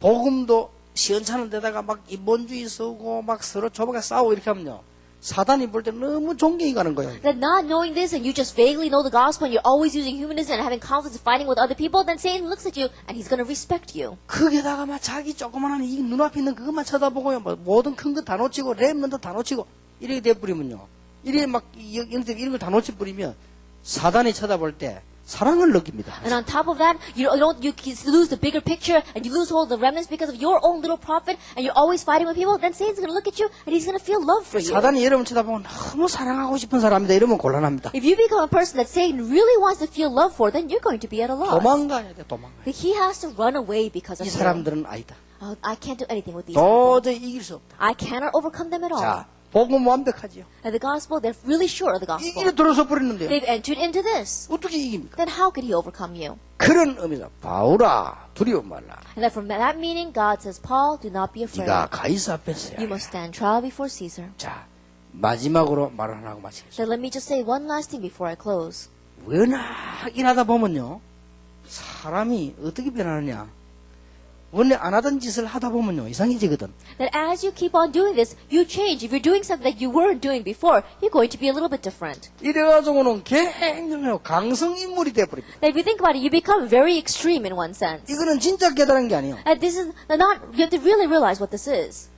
복음도 시원찮은 데다가 막 인본주의 쓰고 막 서로 조바가 싸우고 이렇게 하면요 사단이 볼 때 너무 존경이 가는 거예요. That not knowing this and you just vaguely know the gospel and you're always using humanism and having conflicts and fighting with other people, then Satan looks at you and he's going to respect you. 거기에다가 막 자기 조그만한 이 눈앞에 있는 그것만 쳐다보고요. 뭐 모든 큰 거 다 놓치고 랩런도 다 놓치고 이렇게 돼버리면요. 이래 막 영적 이런 걸 다 놓쳐버리면 사단이 쳐다볼 때 사랑을 느낍니다. And on top of that, you lose the bigger picture and you lose hold of the remnants because of your own little profit and you're always fighting with people. Then Satan's going to look at you and he's going to feel love for you. 사단이 여러분 쳐다보면 너무 사랑하고 싶은 사람이다 이러면 곤란합니다. If you become a person that Satan really wants to feel love for, then you're going to be at a loss. 도망가야 돼, 도망가야 돼. He has to run away because of 이 you. 사람들은 아니다. Oh, I can't do anything with these people. 도저히 이길 수 없다. I cannot overcome them at all. 자, 복음 완벽하지요. And the gospel, they're really sure of the gospel. 이게 들어서 버렸는데요. They've entered into this. 어떻게 이깁니까? Then how could he overcome you? 그런 의미다. 바울아, 두려워 말라. And then from that meaning, God says, Paul, do not be afraid. 네가 가이사 앞에 서야 You 해. must stand trial before Caesar. 자, 마지막으로 말 하나 하고 마치겠습니다. Then let me just say one last thing before I close. 워낙 일하다 보면요, 사람이 어떻게 변하느냐. 원래 안 하던 짓을 하다 보면요, 이상해지거든. That as you keep on doing this, you change. If you're doing something that you weren't doing before, you're going to be a little bit different. 이래가지고는 굉장히 강성 인물이 돼버립니다. That if you think about it, you become very extreme in one sense. 이거는 진짜 깨달은 게 아니에요. And this is not, you have to really realize what this is.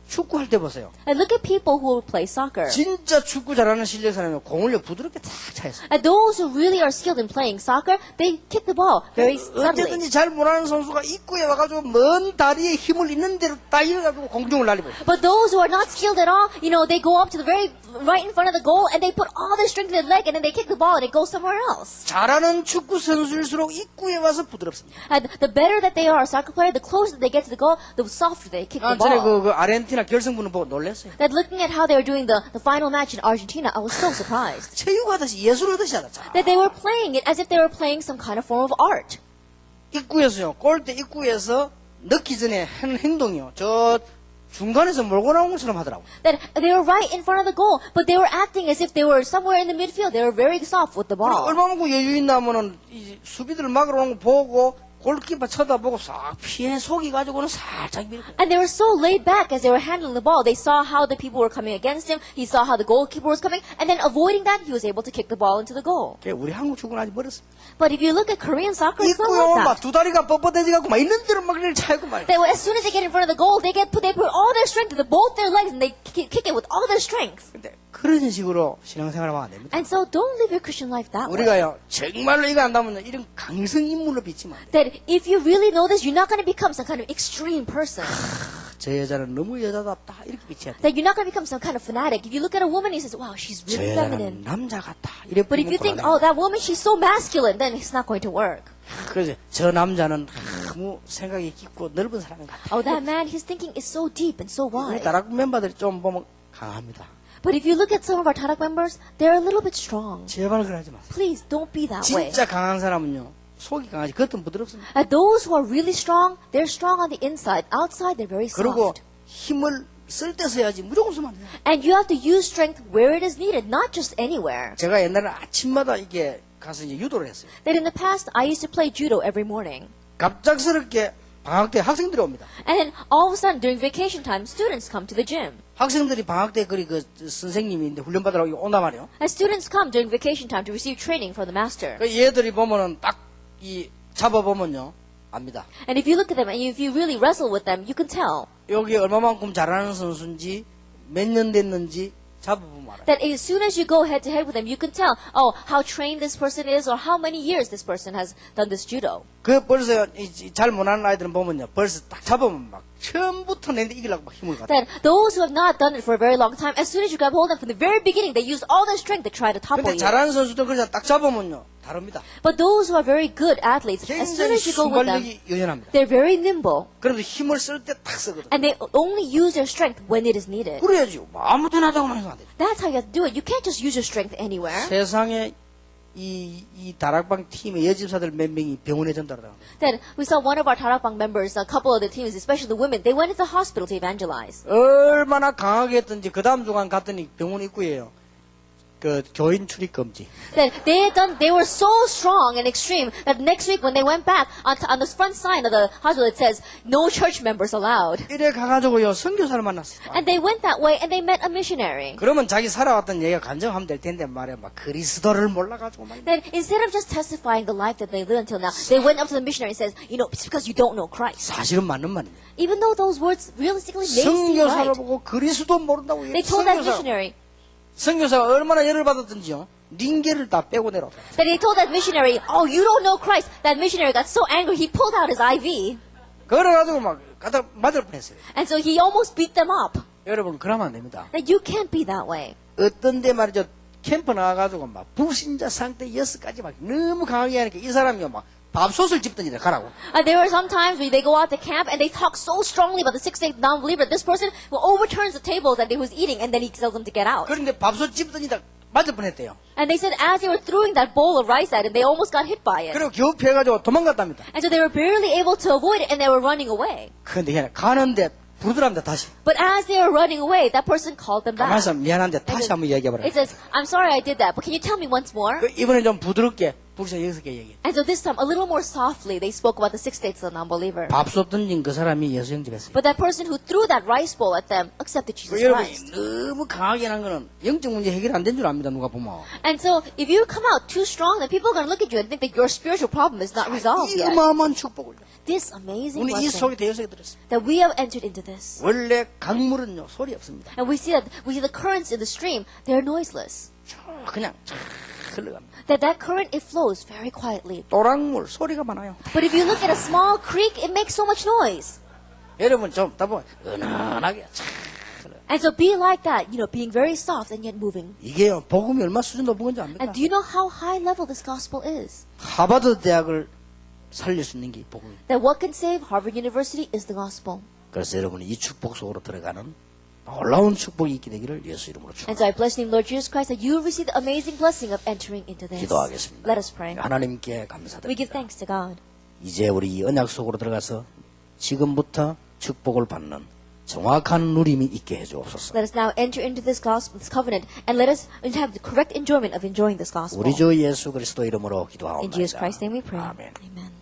축구할 때 보세요. And look at people who play soccer. 진짜 축구 잘하는 실력 사람이 공을 부드럽게 탁 차였어요. And those who really are skilled in playing soccer, they kick the ball very subtly. 언제든지 잘 못하는 선수가 입구에 와가지고 먼 다리에 힘을 있는 대로 따이가지고 공중을 날리버려요. But those who are not skilled at all, they go up to the very right in front of the goal and they put all their strength in their leg and then they kick the ball and it goes somewhere else. 잘하는 축구 선수일수록 입구에 와서 부드럽습니다. And the better that they are a soccer player, the closer they get to the goal, the softer they kick the 전에 ball. 그 아르헨티나 결승부는 보고 놀랐어요. That looking at how they were doing the final match in Argentina, I was so surprised. 체육하듯이 예술하듯이 하다. That they were playing it as if they were playing some kind of form of art. 입구에서요. 골대 입구에서 넣기 전에 한 행동이요. 저 중간에서 몰고 나온 것처럼 하더라고요. That they were right in front of the goal, but they were acting as if they were somewhere in the midfield. They were very soft with the ball. 얼마만큼 여유 있나면은 이 수비들 막으러 오는 거 보고 골키퍼 쳐다보고 싹 피해 속이 가지고는 살짝 밀고. And they were so laid back as they were handling the ball. They saw how the people were coming against him. He saw how the goalkeeper was coming. And then avoiding that, he was able to kick the ball into the goal. 우리 한국 축구는 아직 멀었어. But if you look at Korean soccer, it's not 입구요 like 막 that. 두 다리가 뻣뻣해지갖고 막 있는 대로 막 이렇게 차고 말. That as soon as they get in front of the goal, they put all their strength into both their legs and they kick it with all their strength. 근데 그런 식으로 신앙생활하면 안 됩니다. And so don't live your Christian life that way. 우리가요 정말로 이거 안다면 이런 강성 인물로 비치면 안 돼. That if you really know this, you're not going to become some kind of extreme person. 저 여자는 너무 여자답다 이렇게 비쳐야 돼. That you're not going to become some kind of fanatic. If you look at a woman, he says, wow, she's 저 really 여자는 feminine. 남자 같다 이래 But if you think, oh, that woman, she's so masculine, then it's not going to work. 그래서 저 남자는 너무 생각이 깊고 넓은 사람 같다. Oh, that man, his thinking is so deep and so 우리 wide. 다락 멤버들이 좀 보면 강합니다. But if you look at some of our Tarak members, they're a little bit strong. 제발 그러지 마세요. Please don't be that way. 진짜 강한 사람은요 속이 강하지 겉은 부드럽습니다. And those who are really strong, they're strong on the inside. Outside, they're very 그리고 soft. 힘을 쓸 때 써야지 무조건 쓰면 안 돼요. And you have to use strength where it is needed, not just anywhere. 제가 옛날에 아침마다 이게 가서 이제 유도를 했어요. That in the past, I used to play judo every morning. 갑작스럽게 방학 때 학생들이 옵니다. And then all of a sudden, during vacation time, students come to the gym. 학생들이 방학 때 그리 그 선생님인데 훈련 받으러 온단 말이에요. And students come during vacation time to receive training from the master. 그 얘들이 보면은 딱 이 잡아보면요 압니다. And if you look at them and if you really wrestle with them, you can tell 여기 얼마만큼 잘하는 선수인지 몇 년 됐는지 잡아보면 알아요. that as soon as you go head to head with them, you can tell, oh, how trained this person is or how many years this person has done this judo. 그 벌써 잘 못하는 아이들은 보면요 벌써 딱 잡으면 막 처음부터 내한테 이기려고 막 힘을 갖다. That those who have not done it for a very long time, as soon as you grab hold of them from the very beginning, they use all their strength to try to topple 근데 you. 잘하는 선수들 그냥 딱 잡으면요 다릅니다. But those who are very good athletes, as soon 굉장히 as you go with them, 순발력이 유연합니다. they're very nimble. 그래서 힘을 쓸 때 딱 쓰거든. And they only use their strength when it is needed. 그래야지 아무 데나 하자고만 해서 안 돼. That's how you have to do it. You can't just use your strength anywhere. 세상에 이 다락방 팀의 여집사들 몇 명이 병원에 전달하다. Then we saw one of our Tarakbang members, a couple of the teams, especially the women, they went into the hospital to evangelize. 얼마나 강하게 했던지 그 다음 주간 갔더니 병원 입구에요. 그 교인 출입 금지. That they were so strong and extreme that next week when they went back on the front sign of the hospital it says no church members allowed. 이래 가가지고요 선교사를 만났어요. And they went that way and they met a missionary. 그러면 자기 살아왔던 얘기가 간증하면 될 텐데 말이야, 막 그리스도를 몰라가지고 막. That instead of just testifying the life that they lived until now, they went up to the missionary and says, you know, it's because you don't know Christ. 사실은 맞는 말입니다. Even though those words realistically may seem 선교사를 right. 보고 그리스도 모른다고 They told that missionary 선교사가 얼마나 열을 받았든지요. 링게를 다 빼고 내려왔다. that they told that missionary, oh, you don't know Christ. That missionary got so angry he pulled out his IV. 그래가지고 막 갖다 맞을 뻔했어요. And so he almost beat them up. 여러분 그러면 안 됩니다. That you can't be that way. 어떤 데 말이죠. 캠프 나가가지고 막 불신자 상태 6가지 막 너무 강하게 하니까 이 사람이요 막 밥솥을 집더니 가라고. There were some times where they go out to camp and they talk so strongly about the six-day non-believer. This person will overturns the table that he was eating and then he tells them to get out. 그런데 밥솥 집더니 다 맞을 뻔했대요. And they said as they were throwing that bowl of rice at him, they almost got hit by it. 그리고 겨우 피해가지고 도망갔답니다. And so they were barely able to avoid it and they were running away. 그런데 가는데 부르더랍니다 다시. But as they were running away, that person called them back. 가만있어 미안한데 다시 한번 얘기해봐라. It says, I'm sorry I did that, but can you tell me once more? 이번엔 좀 부드럽게 불사 6개 얘기해. And so this time, a little more softly, they spoke about the 6 states of the non-believer. 밥솥 던진 그 사람이 예수 영접했어요. But that person who threw that rice bowl at them accepted Jesus 여러분 Christ. 너무 강하게 한 거는 영적 문제 해결 안 된 줄 압니다. 누가 보면. And so if you come out too strong, then people are going to look at you and think that your spiritual problem is not resolved 이 yet. 어마어마한 축복을 This amazing 우리 이 blessing 속에 대여석에 들었어요. that we have entered into this. 원래 강물은요 소리 없습니다. And we see the currents in the stream, they're noiseless. 그냥 흘러갑니다. That current, it flows very quietly. 또랑물 소리가 많아요. But if you look at a small creek, it makes so much noise. 여러분 좀 따보면 은은하게 흘러요. And so be like that, being very soft and yet moving. 이게요 복음이 얼마 수준 높은 건지 압니까? And do you know how high level this gospel is? 하버드 대학을 살릴 수 있는 게 복음입니다. That what can save Harvard University is the gospel. 그래서 여러분이 이 축복 속으로 들어가는 놀라운 축복이 있게 되기를 예수 이름으로 And so I 축복합니다. bless the name of Lord Jesus Christ that you receive the amazing blessing of entering into this. 기도하겠습니다. Let us pray. 하나님께 We give 감사드립니다. thanks to God. 이제 우리 이 언약 속으로 들어가서 지금부터 축복을 받는 정확한 누림이 있게 해주옵소서. Let us now enter into this gospel, this covenant, and let us have the correct enjoyment of enjoying this gospel. 우리 주 예수 그리스도 이름으로 In Jesus 기도하옵나이다. Christ's name we pray. 아멘. Amen.